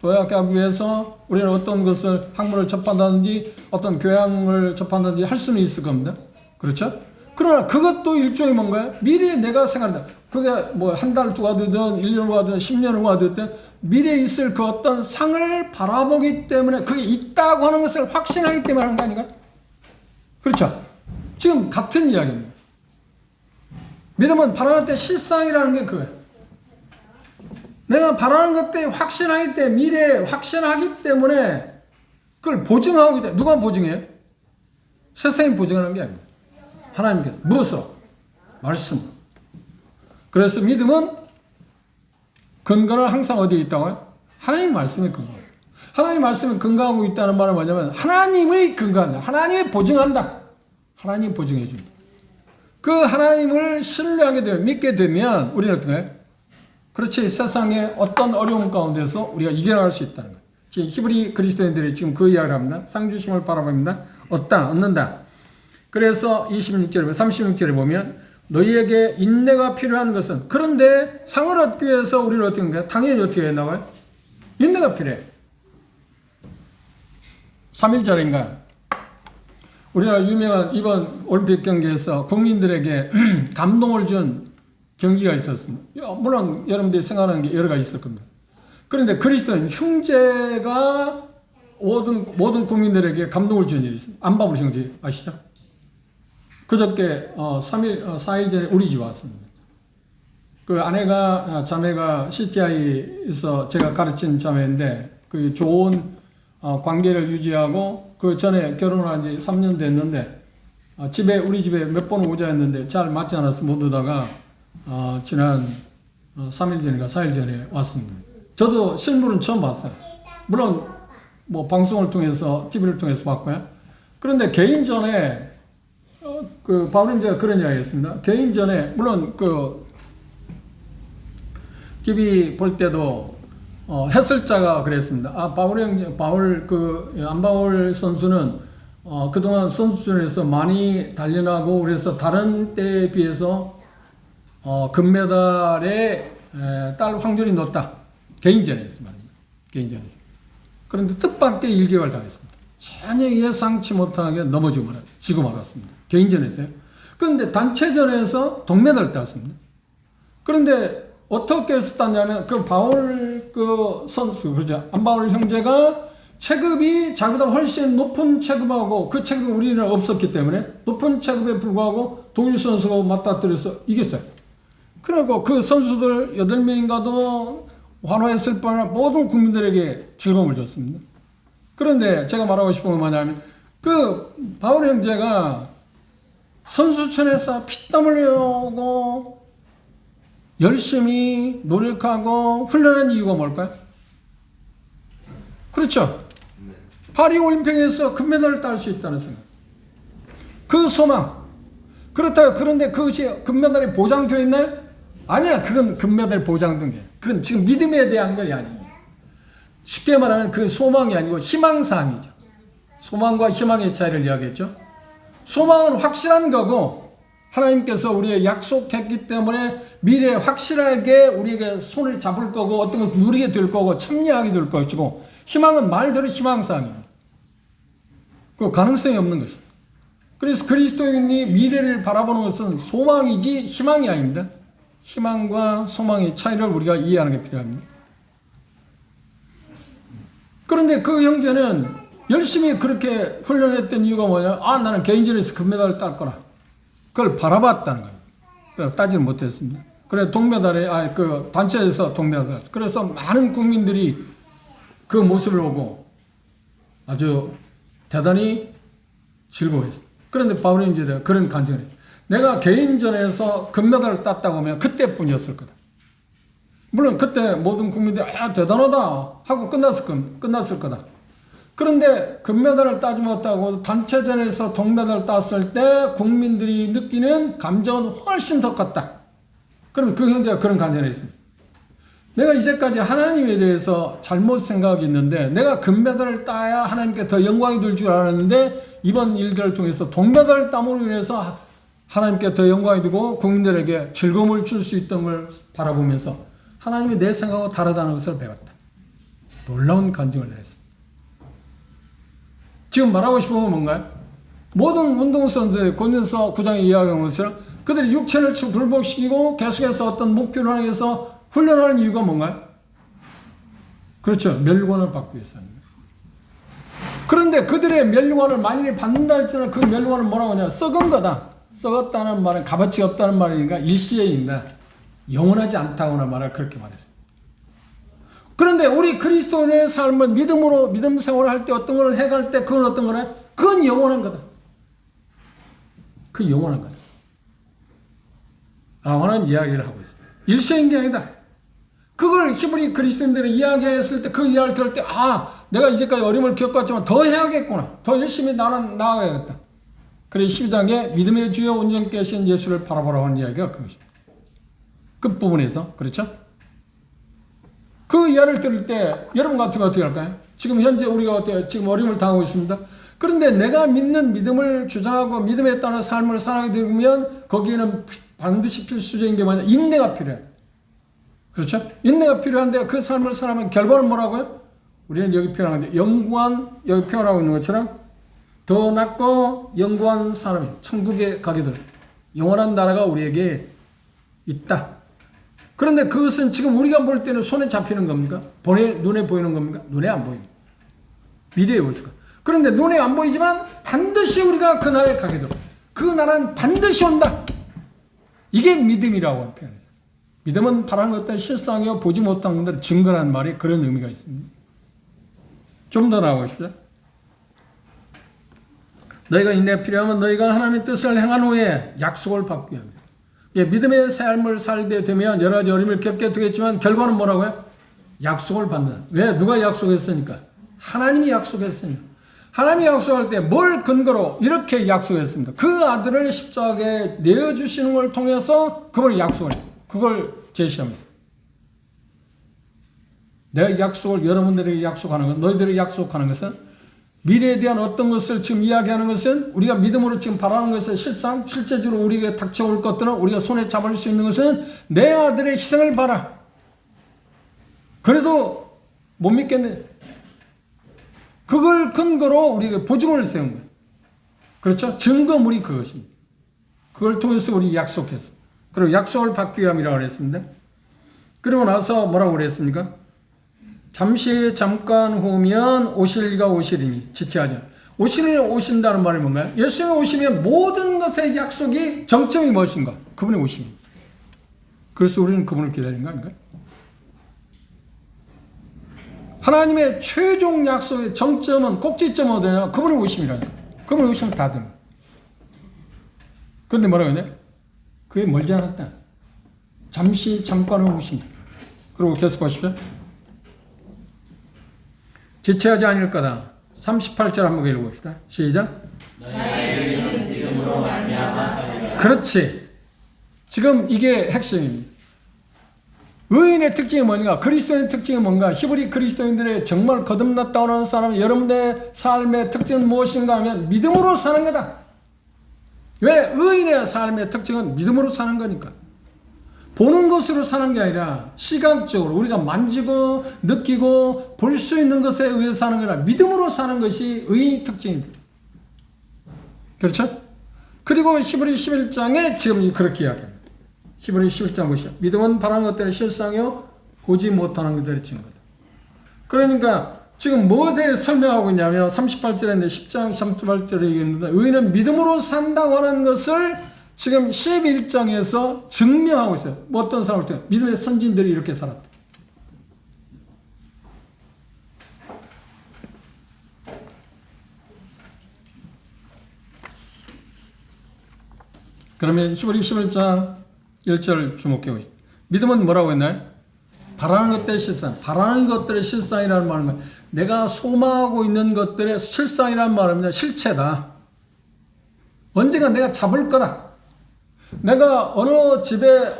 [SPEAKER 1] 도약하기 위해서 우리는 어떤 것을 학문을 접한다든지 어떤 교양을 접한다든지 할 수는 있을 겁니다. 그렇죠? 그러나 그것도 일종의 뭔가요? 미래에 내가 생각한다. 그게 뭐 한 달 후가 되든 1년 후가 되든 10년 후가 되든 미래에 있을 그 어떤 상을 바라보기 때문에 그게 있다고 하는 것을 확신하기 때문에 하는 거 아닌가요? 그렇죠? 지금 같은 이야기입니다. 믿음은 바라볼 때 실상이라는 게 그거예요. 내가 바라는 것들이 확신하기 때문에 미래에 확신하기 때문에 그걸 보증하고 있다. 누가 보증해요? 세상이 보증하는 게 아닙니다. 하나님께서. 무엇으로? 말씀. 그래서 믿음은 근거는 항상 어디에 있다고요? 하나님 말씀에 근거해요. 하나님 말씀에 근거하고 있다는 말은 뭐냐면 하나님의 근거한다. 하나님이 보증한다. 하나님이 보증해 줍니다. 그 하나님을 신뢰하게 되면, 믿게 되면 우리는 어떻게 해요? 그렇지, 세상의 어떤 어려움 가운데서 우리가 이겨나갈 수 있다는 거예요. 지금 히브리 그리스도인들이 지금 그 이야기를 합니다. 상주심을 바라봅니다. 얻는다. 그래서 26절에, 36절에 보면 너희에게 인내가 필요한 것은, 그런데 상을 얻기 위해서 우리는 어떻게 한가요? 당연히 어떻게 해야 나와요? 인내가 필요해. 3일절인가 우리나라 유명한 이번 올림픽 경기에서 국민들에게 감동을 준 경기가 있었습니다. 물론 여러분들이 생각하는 게 여러 가지 있을 겁니다. 그런데 그리스도는 형제가 모든 국민들에게 감동을 준 일이 있습니다. 안바울 형제 아시죠? 그저께 4일 전에 우리 집 왔습니다. 그 자매가 CTI에서 제가 가르친 자매인데 그 좋은 관계를 유지하고 그 전에 결혼한 지 3년 됐는데 우리 집에 몇 번 오자 했는데 잘 맞지 않아서 못 오다가 지난 3일 전인가 4일 전에 왔습니다. 저도 실물은 처음 봤어요. 물론 뭐 방송을 통해서 TV를 통해서 봤고요. 그런데 개인전에 그 바울인제가 그런 이야기했습니다. 개인전에 물론 그 TV 볼 때도 해설자가 그랬습니다. 안바울 선수는 그동안 선수전에서 많이 단련하고 그래서 다른 때에 비해서 금메달에 딸 확률이 높다. 개인전에서 말입니다. 개인전에서. 그런데 뜻밖의 1개월 당했습니다. 전혀 예상치 못하게 지고 말았습니다. 개인전에서요. 그런데 단체전에서 동메달을 땄습니다. 그런데 어떻게 해서 땄냐면 선수, 그죠? 안바울 형제가 체급이 자기보다 훨씬 높은 체급하고 그 체급이 우리는 없었기 때문에 높은 체급에 불구하고 독일 선수가 맞닥뜨려서 이겼어요. 그리고 그 선수들 8명인가도 환호했을 뻔한 모든 국민들에게 즐거움을 줬습니다. 그런데 제가 말하고 싶은 건 뭐냐면 그 바울 형제가 선수촌에서 피땀 흘리고 열심히 노력하고 훈련한 이유가 뭘까요? 그렇죠. 파리올림픽에서 금메달을 딸 수 있다는 생각. 그 소망. 그렇다고 그런데 그것이 금메달이 보장되어 있나요? 아니야. 그건 금메달 보장된 게. 그건 지금 믿음에 대한 건 아닙니다. 쉽게 말하면 그 소망이 아니고 희망사항이죠. 소망과 희망의 차이를 이야기했죠. 소망은 확실한 거고 하나님께서 우리에게 약속했기 때문에 미래에 확실하게 우리에게 손을 잡을 거고 어떤 것을 누리게 될 거고 참여하게 될 것이고 희망은 말대로 희망사항입니다. 그 가능성이 없는 것입니다. 그래서 그리스도인이 미래를 바라보는 것은 소망이지 희망이 아닙니다. 희망과 소망의 차이를 우리가 이해하는 게 필요합니다. 그런데 그 형제는 열심히 그렇게 훈련했던 이유가 뭐냐? 나는 개인전에서 금메달을 딸 거라. 그걸 바라봤다는 거예요. 그래서 따지는 못했습니다. 그래 동메달에 그 단체에서 동메달. 그래서 많은 국민들이 그 모습을 보고 아주 대단히 즐거워했습니다. 그런데 바울이 이제 그런 간증을 했어요. 내가 개인전에서 금메달을 땄다고 하면 그때뿐이었을 거다. 물론 그때 모든 국민들이 대단하다 하고 끝났을 거다. 그런데 금메달을 따지 못하고 단체전에서 동메달을 땄을 때 국민들이 느끼는 감정은 훨씬 더 컸다. 그럼 그 형제가 그런 간증을 했습니다. 내가 이제까지 하나님에 대해서 잘못 생각이 있는데 내가 금메달을 따야 하나님께 더 영광이 될 줄 알았는데 이번 일들을 통해서 동메달을 땀으로 인해서 하나님께 더 영광이 되고 국민들에게 즐거움을 줄 수 있던 걸 바라보면서 하나님이 내 생각하고 다르다는 것을 배웠다. 놀라운 간증을 했습니다. 지금 말하고 싶은 건 뭔가요? 모든 운동선수들 고린도서 9장에 이야기한 것처럼 그들이 육체를 불복시키고 계속해서 어떤 목표를 하기 위해서 훈련하는 이유가 뭔가요? 그렇죠. 멸관을 받기 위해서입니다. 그런데 그들의 멸관을 만일에 받는다 할지라도 그 멸관을 뭐라고 하냐? 썩은 거다. 썩었다는 말은 값어치가 없다는 말이니까 일시적인다. 영원하지 않다고나 말을 그렇게 말했어요. 그런데 우리 그리스도인의 삶은 믿음 생활을 할 때 어떤 걸 해갈 때 그건 어떤 거냐? 그건 영원한 거다. 그 영원한 거다. 라고는 이야기를 하고 있습니다. 일시적인 게 아니다. 그걸 히브리 그리스도인들이 이야기했을 때 그 이야기를 들을 때 내가 이제까지 어려움을 겪었지만 더 해야겠구나. 더 열심히 나는 나아가야겠다. 그래서 12장에 믿음의 주여 온전히 계신 예수를 바라보라고 하는 이야기가 그것입니다. 그 부분에서 그렇죠? 그 이야기를 들을 때 여러분 같은 거 어떻게 할까요? 지금 현재 우리가 어때요? 지금 어려움을 당하고 있습니다. 그런데 내가 믿는 믿음을 주장하고 믿음에 따라 삶을 살아가게 되면 거기에는 반드시 필수적인 게 뭐냐? 인내가 필요해요. 그렇죠? 인내가 필요한데 그 삶을 살아가면 결과는 뭐라고요? 우리는 여기 표현하는데 영구한 여기 표현하고 있는 것처럼 더 낫고 영구한 사람이 천국에 가게 되는 영원한 나라가 우리에게 있다. 그런데 그것은 지금 우리가 볼 때는 손에 잡히는 겁니까? 눈에 보이는 겁니까? 눈에 안 보입니다. 미래에 보일 거예요. 그런데 눈에 안 보이지만 반드시 우리가 그 나라에 가게 됩니다. 그 나라는 반드시 온다. 이게 믿음이라고 하는 표현이에요. 믿음은 바라는 것들 실상이요 보지 못한 것들을 증거라는 말이 그런 의미가 있습니다. 좀 더 나가고 싶죠? 너희가 인내 필요하면 너희가 하나님의 뜻을 행한 후에 약속을 받게 합니다. 믿음의 삶을 살게 되면 여러 가지 어려움을 겪게 되겠지만 결과는 뭐라고요? 약속을 받는다. 왜? 누가 약속했으니까? 하나님이 약속했으니까. 하나님이 약속할 때 뭘 근거로 이렇게 약속했습니다. 그 아들을 십자가에 내어주시는 걸 통해서 그분이 약속을 해요. 그걸 제시하면서. 내가 약속을 여러분들에게 약속하는 것, 너희들에게 약속하는 것은 미래에 대한 어떤 것을 지금 이야기하는 것은 우리가 믿음으로 지금 바라는 것은 실제적으로 우리에게 닥쳐올 것들은 우리가 손에 잡을 수 있는 것은 내 아들의 희생을 봐라. 그래도 못 믿겠네. 그걸 근거로 우리에게 보증을 세운 거예요. 그렇죠? 증거물이 그것입니다. 그걸 통해서 우리 약속했어. 그리고 약속을 받기 위함이라고 그랬습니다. 그리고 나서 뭐라고 그랬습니까? 잠시 잠깐 후면 오실 이가 오시리니 지체하지 않아. 오신다는 말이 뭔가요? 예수님이 오시면 모든 것의 약속이 정점이 무엇인가? 그분이 오십니다. 그래서 우리는 그분을 기다리는 거 아닌가요? 하나님의 최종 약속의 정점은 꼭지점은 어디냐? 그분이 오심이라니까. 그분이 오시면 다 되는 거예요. 그런데 뭐라고 했냐? 그게 멀지 않았다. 잠시 잠깐 후 오신다. 그리고 계속 보십시오. 지체하지 않을 거다. 38절 한번 읽어봅시다. 시작. 너희는 믿음으로 말미암아 살리라. 그렇지. 지금 이게 핵심입니다. 의인의 특징이 뭔가? 그리스도인의 특징이 뭔가? 히브리 그리스도인들의 정말 거듭났다 오는 사람, 여러분들의 삶의 특징은 무엇인가 하면 믿음으로 사는 거다. 왜? 의인의 삶의 특징은 믿음으로 사는 거니까. 보는 것으로 사는 게 아니라 시각적으로 우리가 만지고 느끼고 볼 수 있는 것에 의해서 사는 거라 믿음으로 사는 것이 의인의 특징입니다. 그렇죠? 그리고 히브리 11장에 지금 그렇게 이야기합니다. 히브리 11장 보시죠. 믿음은 바라는 것들을 실상이요 보지 못하는 것들을 증거다. 그러니까 지금 뭐에 대해 설명하고 있냐면 38절인데 10장 38절에 얘기했는데 의인은 믿음으로 산다고 하는 것을 지금 11장에서 증명하고 있어요. 뭐 어떤 사람을 때 믿음의 선진들이 이렇게 살았다. 그러면 히브리 11장 1절 주목해 보시죠. 믿음은 뭐라고 했나요? 바라는 것들의 실상. 바라는 것들의 실상이라는 말은 내가 소망하고 있는 것들의 실상이라는 말입니다. 실체다. 언젠가 내가 잡을 거다. 내가 어느 집에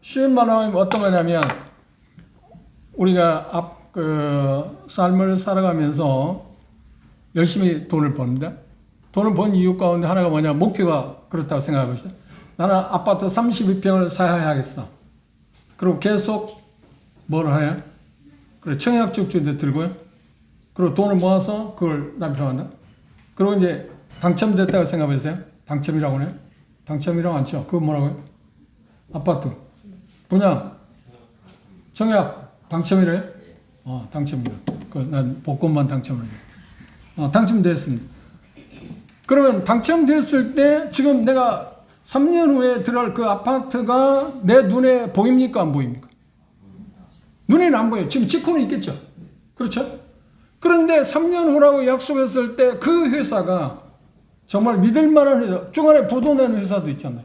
[SPEAKER 1] 쉬운 말로 하면 어떤 거냐면 우리가 삶을 살아가면서 열심히 돈을 법니다. 돈을 번 이유 가운데 하나가 뭐냐, 목표가 그렇다고 생각하고 있어요. 나는 아파트 32평을 사야 하겠어. 그리고 계속 뭘 하냐? 그래, 청약적주인데 들고요. 그리고 돈을 모아서 그걸 납입한다. 그리고 이제 당첨됐다고 생각해보세요. 당첨이라고 해요. 당첨이라고 않죠. 그거 뭐라고요? 아파트, 분양, 청약, 당첨이래요? 당첨이래. 난 복권만 당첨을 해요. 당첨됐습니다. 그러면 당첨됐을 때 지금 내가 3년 후에 들어갈 그 아파트가 내 눈에 보입니까? 안 보입니까? 눈에는 안 보여요. 지금 직후는 있겠죠. 그렇죠? 그런데 3년 후라고 약속했을 때 그 회사가 정말 믿을만한 회사, 중간에 보도내는 회사도 있잖아요.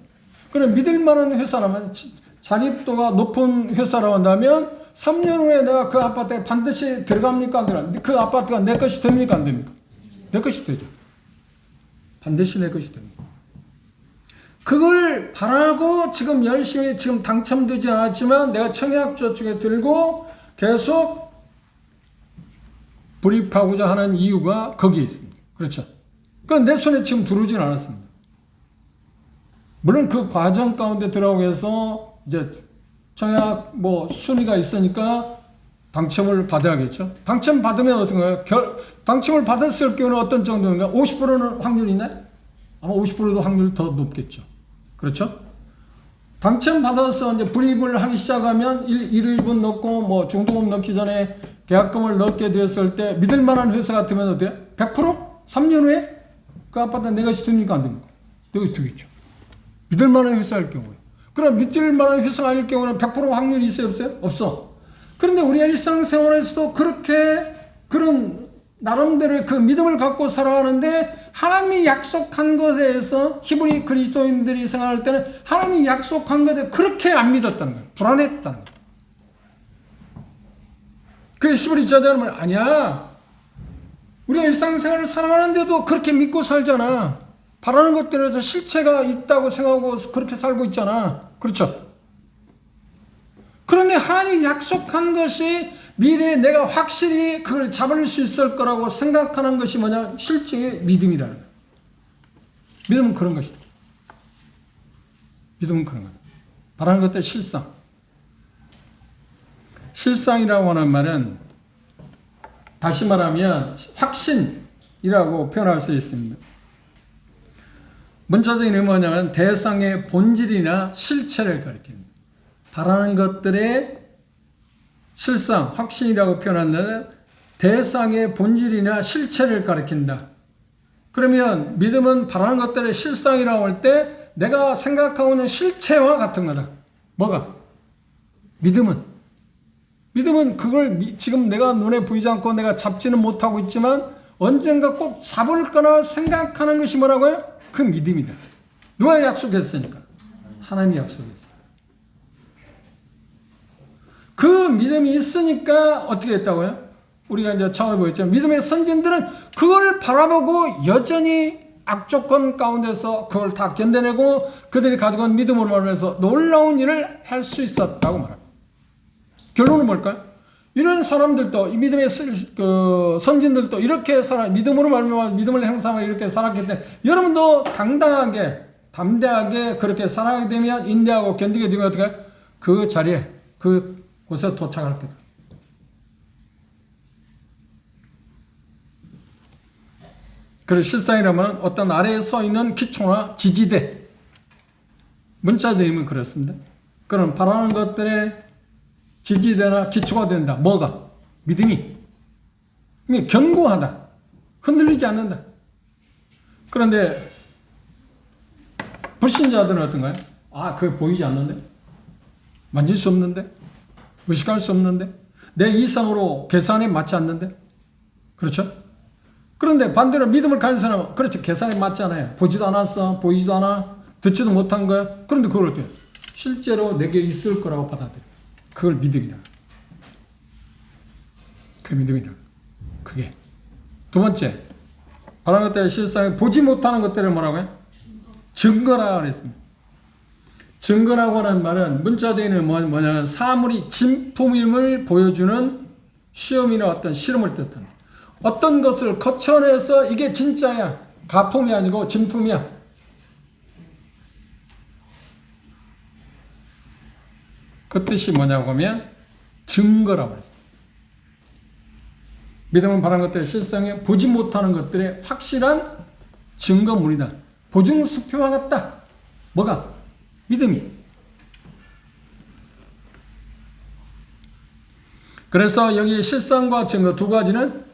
[SPEAKER 1] 그럼 믿을만한 회사라면, 자립도가 높은 회사라고 한다면 3년 후에 내가 그 아파트에 반드시 들어갑니까? 안 들어갑니까? 그 아파트가 내 것이 됩니까? 안 됩니까? 내 것이 되죠. 반드시 내 것이 됩니다. 그걸 바라고 지금 열심히 지금 당첨되지 않았지만 내가 청약저축에 들고 계속 불입하고자 하는 이유가 거기에 있습니다. 그렇죠? 그러니까 내 손에 지금 들어오진 않았습니다. 물론 그 과정 가운데 들어가고 해서 이제 청약 순위가 있으니까 당첨을 받아야겠죠. 당첨 받으면 어떤가요? 당첨을 받았을 경우는 어떤 정도인가? 50%는 확률이 있나요? 아마 50%도 확률이 더 높겠죠. 그렇죠? 당첨 받아서 이제 불입을 하기 시작하면 일부분 넣고 중도금 넣기 전에 계약금을 넣게 되었을 때 믿을 만한 회사 같으면 어때요? 100%? 3년 후에 그 아파트 내 것이 됩니까? 안 됩니까? 내 것이 되겠죠. 믿을 만한 회사일 경우에. 그럼 믿을 만한 회사가 아닐 경우는 100% 확률이 있어요? 없어요? 없어. 그런데 우리가 일상생활에서도 그렇게 그런 나름대로 그 믿음을 갖고 살아가는데 하나님이 약속한 것에 대해서 히브리 그리스도인들이 생각할 때는 하나님이 약속한 것에 그렇게 안 믿었다는 거예요. 불안했다는 거예요. 그 히브리 자들은 아니야. 우리가 일상생활을 살아가는데도 그렇게 믿고 살잖아. 바라는 것들에서 실체가 있다고 생각하고 그렇게 살고 있잖아. 그렇죠? 그런데 하나님이 약속한 것이 미래에 내가 확실히 그걸 잡을 수 있을 거라고 생각하는 것이 뭐냐? 실제의 믿음이라는 거야. 믿음은 그런 것이다. 믿음은 그런 거다. 바라는 것들 실상. 실상이라고 하는 말은 다시 말하면 확신이라고 표현할 수 있습니다. 문자적인 의미는 뭐냐면 대상의 본질이나 실체를 가리킵니다. 바라는 것들의 실상, 확신이라고 표현하는 대상의 본질이나 실체를 가리킨다. 그러면 믿음은 바라는 것들의 실상이라고 할 때 내가 생각하고 있는 실체와 같은 거다. 뭐가? 믿음은 그걸 지금 내가 눈에 보이지 않고 내가 잡지는 못하고 있지만 언젠가 꼭 잡을 거나 생각하는 것이 뭐라고요? 그 믿음이다. 누가 약속했으니까? 하나님이 약속했어요. 그 믿음이 있으니까 어떻게 했다고요? 우리가 이제 처음에 보였죠. 믿음의 선진들은 그걸 바라보고 여전히 악조건 가운데서 그걸 다 견뎌내고 그들이 가지고 온 믿음으로 말하면서 놀라운 일을 할 수 있었다고 말합니다. 결론은 뭘까요? 이런 사람들도 이 믿음의 선진들도 이렇게 믿음으로 말하면 믿음을 행사하며 이렇게 살았기 때문에 여러분도 당당하게 담대하게 그렇게 살아가게 되면 인내하고 견디게 되면 어떻게 해요? 그 자리에 그 곳에 도착할 거다. 그래서 실상이라면 어떤 아래에 서 있는 기초나 지지대, 문자적이면 그렇습니다. 그런 바라는 것들의 지지대나 기초가 된다. 뭐가? 믿음이. 견고하다. 흔들리지 않는다. 그런데 불신자들은 어떤가요? 그게 보이지 않는데? 만질 수 없는데? 의식할 수 없는데? 내 이상으로 계산에 맞지 않는데? 그렇죠? 그런데 반대로 믿음을 가진 사람은 그렇죠. 계산에 맞지 않아요. 보지도 않았어. 보이지도 않아. 듣지도 못한 거야. 그런데 그걸 어떻게 해요? 실제로 내게 있을 거라고 받아들여. 그걸 믿음이라. 그 믿음이라. 그게. 두 번째. 바라는 것들의 실상에 보지 못하는 것들을 뭐라고요? 증거라고 그랬습니다. 증거라고 하는 말은 문자적인 뭐냐면 사물이 진품임을 보여주는 시험이나 어떤 실험을 뜻합니다. 어떤 것을 거쳐내서 이게 진짜야. 가품이 아니고 진품이야. 그 뜻이 뭐냐고 하면 증거라고 했어요. 믿음은 바라는 것들의 실상에 보지 못하는 것들의 확실한 증거물이다. 보증수표와 같다. 뭐가? 믿음이. 그래서 여기 실상과 증거 두 가지는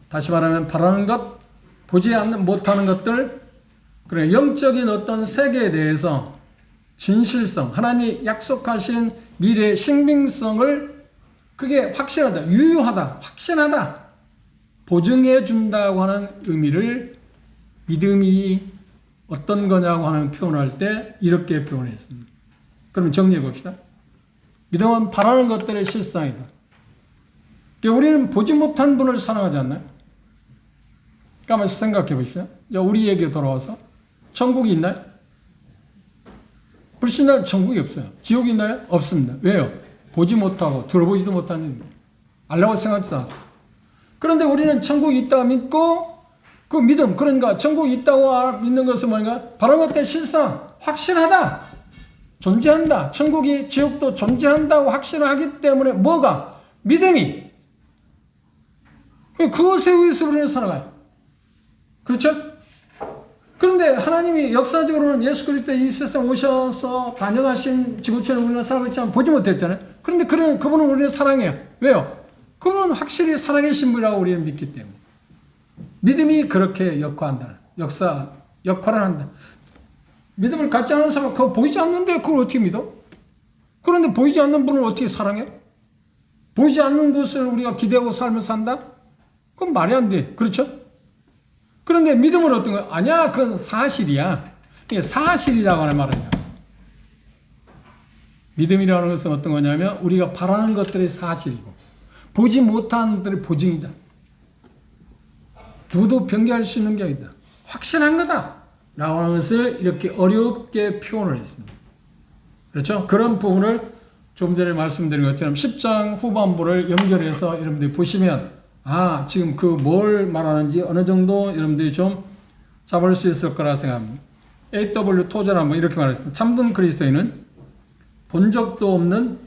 [SPEAKER 1] 다시 말하면 바라는 것, 보지 못하는 것들, 그런 영적인 어떤 세계에 대해서 진실성, 하나님이 약속하신 미래의 신빙성을 그게 확실하다, 유효하다, 확신하다, 보증해 준다고 하는 의미를 믿음이 어떤 거냐고 하는 표현할 때 이렇게 표현했습니다. 그럼 정리해 봅시다. 믿음은 바라는 것들의 실상이다. 우리는 보지 못한 분을 사랑하지 않나요? 한번 생각해 보십시오. 우리에게 돌아와서 천국이 있나요? 불신자는 천국이 없어요. 지옥이 있나요? 없습니다. 왜요? 보지 못하고 들어보지도 못한 일입니다. 알라고 생각지도 않습니다. 그런데 우리는 천국이 있다고 믿고 그 믿음, 그러니까 천국이 있다고 믿는 것은 뭔가 바라는 것들의 실상, 확신하다. 존재한다. 천국이 지옥도 존재한다고 확신하기 때문에 뭐가? 믿음이. 그것에 의해서 우리는 살아가요. 그렇죠? 그런데 하나님이 역사적으로는 예수 그리스도 이 세상 오셔서 다녀가신 지구촌에 우리가 살고 있지만 보지 못했잖아요. 그런데 그분은 우리를 사랑해요. 왜요? 그분은 확실히 살아계신 분이라고 우리는 믿기 때문에. 믿음이 그렇게 역할을 한다. 믿음을 갖지 않은 사람은 그거 보이지 않는데 그걸 어떻게 믿어? 그런데 보이지 않는 분을 어떻게 사랑해? 보이지 않는 것을 우리가 기대하고 살면서 산다? 그건 말이 안 돼. 그렇죠? 그런데 믿음은 어떤 거야? 아니야, 그건 사실이야. 이게 사실이라고 하는 말이야. 믿음이라는 것은 어떤 거냐면 우리가 바라는 것들이 사실이고 보지 못하는 것들이 보증이다. 누구도 변개할 수 있는 게 아니다. 확실한 거다. 라고 하는 것을 이렇게 어렵게 표현을 했습니다. 그렇죠? 그런 부분을 좀 전에 말씀드린 것처럼 10장 후반부를 연결해서 여러분들이 보시면 지금 그 뭘 말하는지 어느 정도 여러분들이 좀 잡을 수 있을 거라 생각합니다. A.W. 토저는 뭐 이렇게 말했습니다. 참된 그리스도인은 본 적도 없는,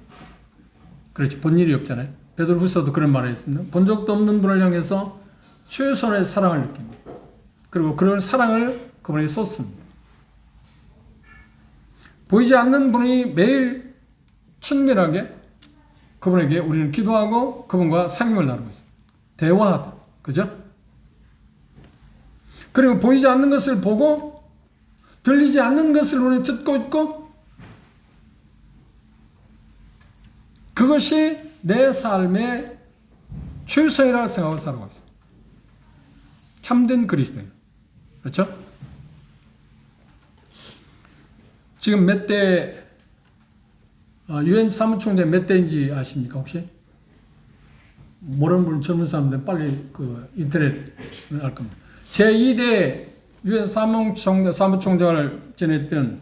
[SPEAKER 1] 그렇지, 본 일이 없잖아요. 베드로후서도 그런 말을 했습니다. 본 적도 없는 분을 향해서 최선의 사랑을 느낍니다. 그리고 그런 사랑을 그분에게 쏟습니다. 보이지 않는 분이 매일 친밀하게 그분에게 우리는 기도하고 그분과 상임을 나누고 있습니다. 대화하다. 그죠? 그리고 보이지 않는 것을 보고 들리지 않는 것을 우리는 듣고 있고 그것이 내 삶의 최선이라고 생각하고 살아가고 있습니다. 참된 그리스도인. 그렇죠? 지금 몇 대, 유엔 사무총재 몇 대인지 아십니까, 혹시? 모르는 분, 젊은 사람들 빨리 그 인터넷 알 겁니다. 제2대 유엔 사무총장을 지냈던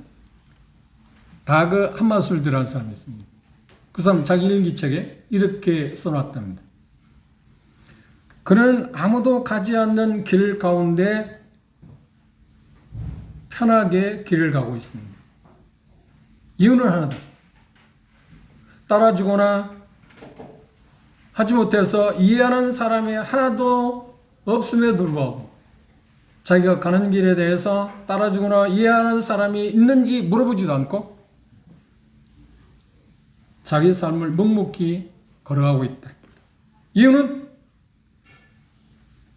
[SPEAKER 1] 다그 한마술드라는 사람이 있습니다. 그 사람 자기 일기책에 이렇게 써놨답니다. 그는 아무도 가지 않는 길 가운데 편하게 길을 가고 있습니다. 이유는 하나다. 따라주거나 하지 못해서 이해하는 사람이 하나도 없음에도 불구하고 자기가 가는 길에 대해서 따라주거나 이해하는 사람이 있는지 물어보지도 않고 자기 삶을 묵묵히 걸어가고 있다. 이유는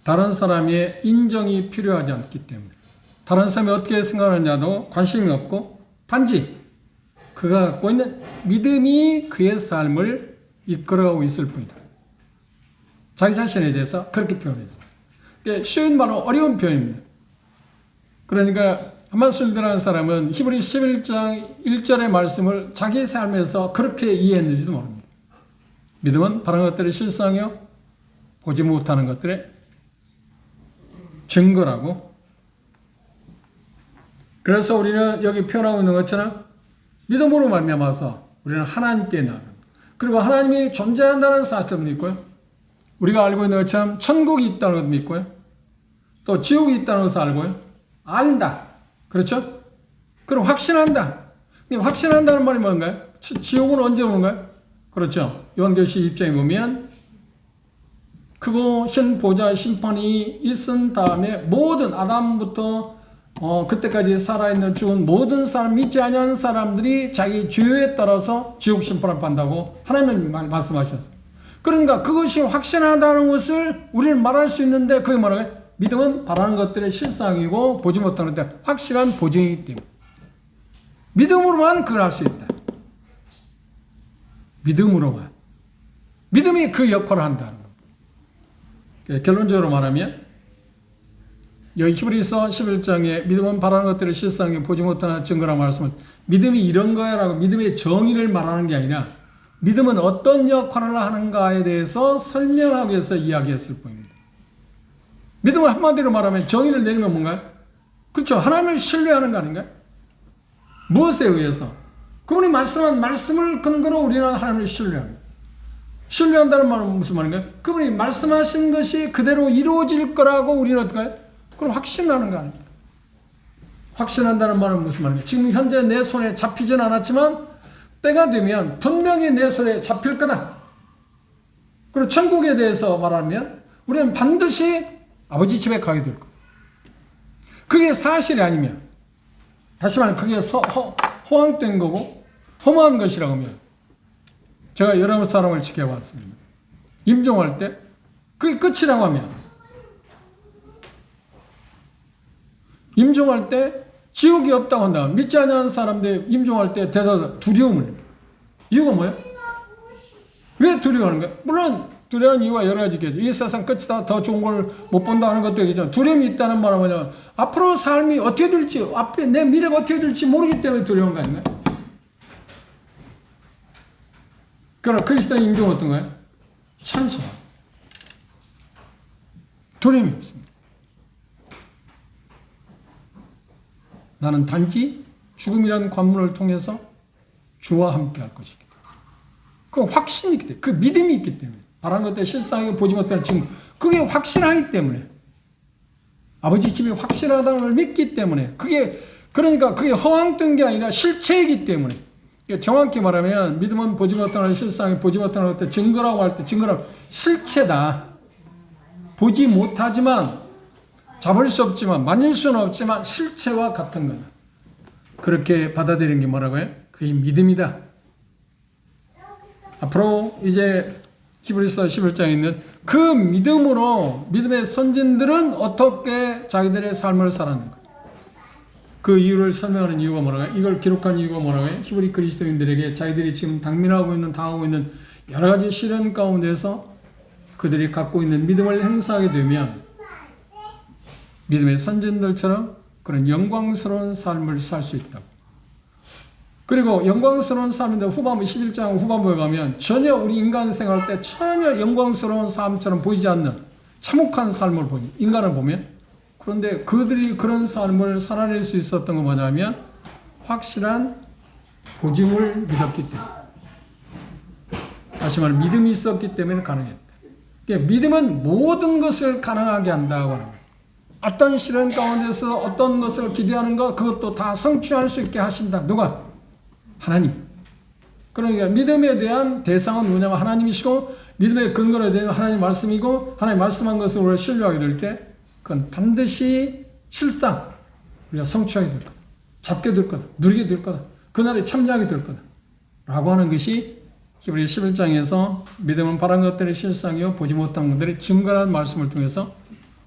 [SPEAKER 1] 다른 사람의 인정이 필요하지 않기 때문에 다른 사람이 어떻게 생각하느냐도 관심이 없고 단지 그가 갖고 있는 믿음이 그의 삶을 이끌어가고 있을 뿐이다. 자기 자신에 대해서 그렇게 표현했어요. 쉬운 말로 어려운 표현입니다. 그러니까 한마술드라는 사람은 히브리 11장 1절의 말씀을 자기 삶에서 그렇게 이해했는지도 모릅니다. 믿음은 바라는 것들의 실상이요 보지 못하는 것들의 증거라고. 그래서 우리는 여기 표현하고 있는 것처럼 믿음으로 말미암아서 우리는 하나님께 나아갑니다. 그리고 하나님이 존재한다는 사실을 믿고요. 우리가 알고 있는 것처럼 천국이 있다는 것도 믿고요. 또 지옥이 있다는 것을 알고요. 안다. 그렇죠? 그럼 확신한다. 확신한다는 말이 뭔가요? 지옥은 언제 오는가요? 그렇죠. 요한계시 입장에 보면 크고 흰 보좌의 심판이 있은 다음에 모든 아담부터 그때까지 살아있는 죽은 모든 사람 믿지 아니하는 사람들이 자기 죄에 따라서 지옥 심판을 받는다고 하나님은 말씀하셨어요. 그러니까 그것이 확신하다는 것을 우리는 말할 수 있는데 그게 뭐라고요? 믿음은 바라는 것들의 실상이고 보지 못하는 데 확실한 보증이기 때문에 믿음으로만 그걸 할 수 있다. 믿음으로만. 믿음이 그 역할을 한다는 겁니다. 결론적으로 말하면 여기 히브리서 11장에 믿음은 바라는 것들의 실상이고 보지 못하는 증거라고 말씀을 믿음이 이런 거야 라고 믿음의 정의를 말하는 게 아니라 믿음은 어떤 역할을 하는가에 대해서 설명하기 위해서 이야기했을 뿐입니다. 믿음은 한마디로 말하면 정의를 내리면 뭔가요? 그렇죠. 하나님을 신뢰하는 거 아닌가요? 무엇에 의해서? 그분이 말씀한 말씀을 근거로 우리는 하나님을 신뢰합니다. 신뢰한다는 말은 무슨 말인가요? 그분이 말씀하신 것이 그대로 이루어질 거라고 우리는 어떨까요? 그럼 확신하는 거 아닙니까? 확신한다는 말은 무슨 말입니까? 지금 현재 내 손에 잡히진 않았지만 때가 되면 분명히 내 손에 잡힐 거다. 그리고 천국에 대해서 말하면 우리는 반드시 아버지 집에 가게 될 거예요. 그게 사실이 아니면 다시 말하면 그게 허황된 거고 허무한 것이라고 하면 제가 여러 사람을 지켜봤습니다. 임종할 때 그게 끝이라고 하면 임종할 때 지옥이 없다고 한다면 믿지 않는 사람들 임종할 때 대사 두려움을 느껴요. 이유가 뭐예요? 왜 두려워하는 거예요? 물론 두려운 이유가 여러 가지 있겠죠. 이 세상 끝이다, 더 좋은 걸 못 본다 하는 것도 있겠죠. 두려움이 있다는 말은 뭐냐면 앞으로 삶이 어떻게 될지, 앞에 내 미래가 어떻게 될지 모르기 때문에 두려운 거 아닌가요? 그러나 그리스도의 인격은 어떤가요? 찬송. 두려움이 없습니다. 나는 단지 죽음이라는 관문을 통해서 주와 함께 할 것이기 때문에. 그 확신이 있기 때문에, 그 믿음이 있기 때문에, 바라는 것들 실상하게 보지 못하는 지금 그게 확신하기 때문에, 아버지 집이 확실하다는 걸 믿기 때문에, 그러니까 그게 허황된 게 아니라 실체이기 때문에. 정확히 말하면 믿음은 보지 못하는 실상이 보지 못하는 것들, 증거라고 할 때 증거는 실체다. 보지 못하지만, 잡을 수 없지만, 만질 수는 없지만 실체와 같은 거다. 그렇게 받아들이는 게 뭐라고요? 그게 믿음이다. 앞으로 이제 히브리서 11장에 있는 그 믿음으로 믿음의 선진들은 어떻게 자기들의 삶을 살았는가. 그 이유를 설명하는 이유가 뭐라고요? 이걸 기록한 이유가 뭐라고요? 히브리 그리스도인들에게 자기들이 지금 당하고 있는 여러 가지 시련 가운데서 그들이 갖고 있는 믿음을 행사하게 되면 믿음의 선진들처럼 그런 영광스러운 삶을 살 수 있다고. 그리고 영광스러운 삶인데 후반부 11장 후반부에 가면 전혀 우리 인간 생활 때 전혀 영광스러운 삶처럼 보이지 않는 참혹한 삶을 보니 인간을 보면, 그런데 그들이 그런 삶을 살아낼 수 있었던 건 뭐냐면 확실한 보증을 믿었기 때문에, 다시 말해 믿음이 있었기 때문에 가능했다. 그러니까 믿음은 모든 것을 가능하게 한다고 하는 거예요. 어떤 시련 가운데서 어떤 것을 기대하는 것, 그것도 다 성취할 수 있게 하신다. 누가? 하나님. 그러니까 믿음에 대한 대상은 뭐냐면 하나님이시고, 믿음의 근거로 되는 하나님 말씀이고, 하나님 말씀한 것을 우리가 신뢰하게 될 때 그건 반드시 실상 우리가 성취하게 될 거다. 잡게 될 거다. 누리게 될 거다. 그날에 참여하게 될 거다. 라고 하는 것이 히브리 11장에서 믿음은 바란 것들의 실상이요 보지 못한 것들의 증거라는 말씀을 통해서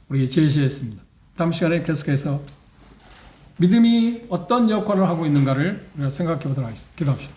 [SPEAKER 1] 우리에게 제시했습니다. 다음 시간에 계속해서 믿음이 어떤 역할을 하고 있는가를 우리가 생각해 보도록 하겠습니다. 기도합시다.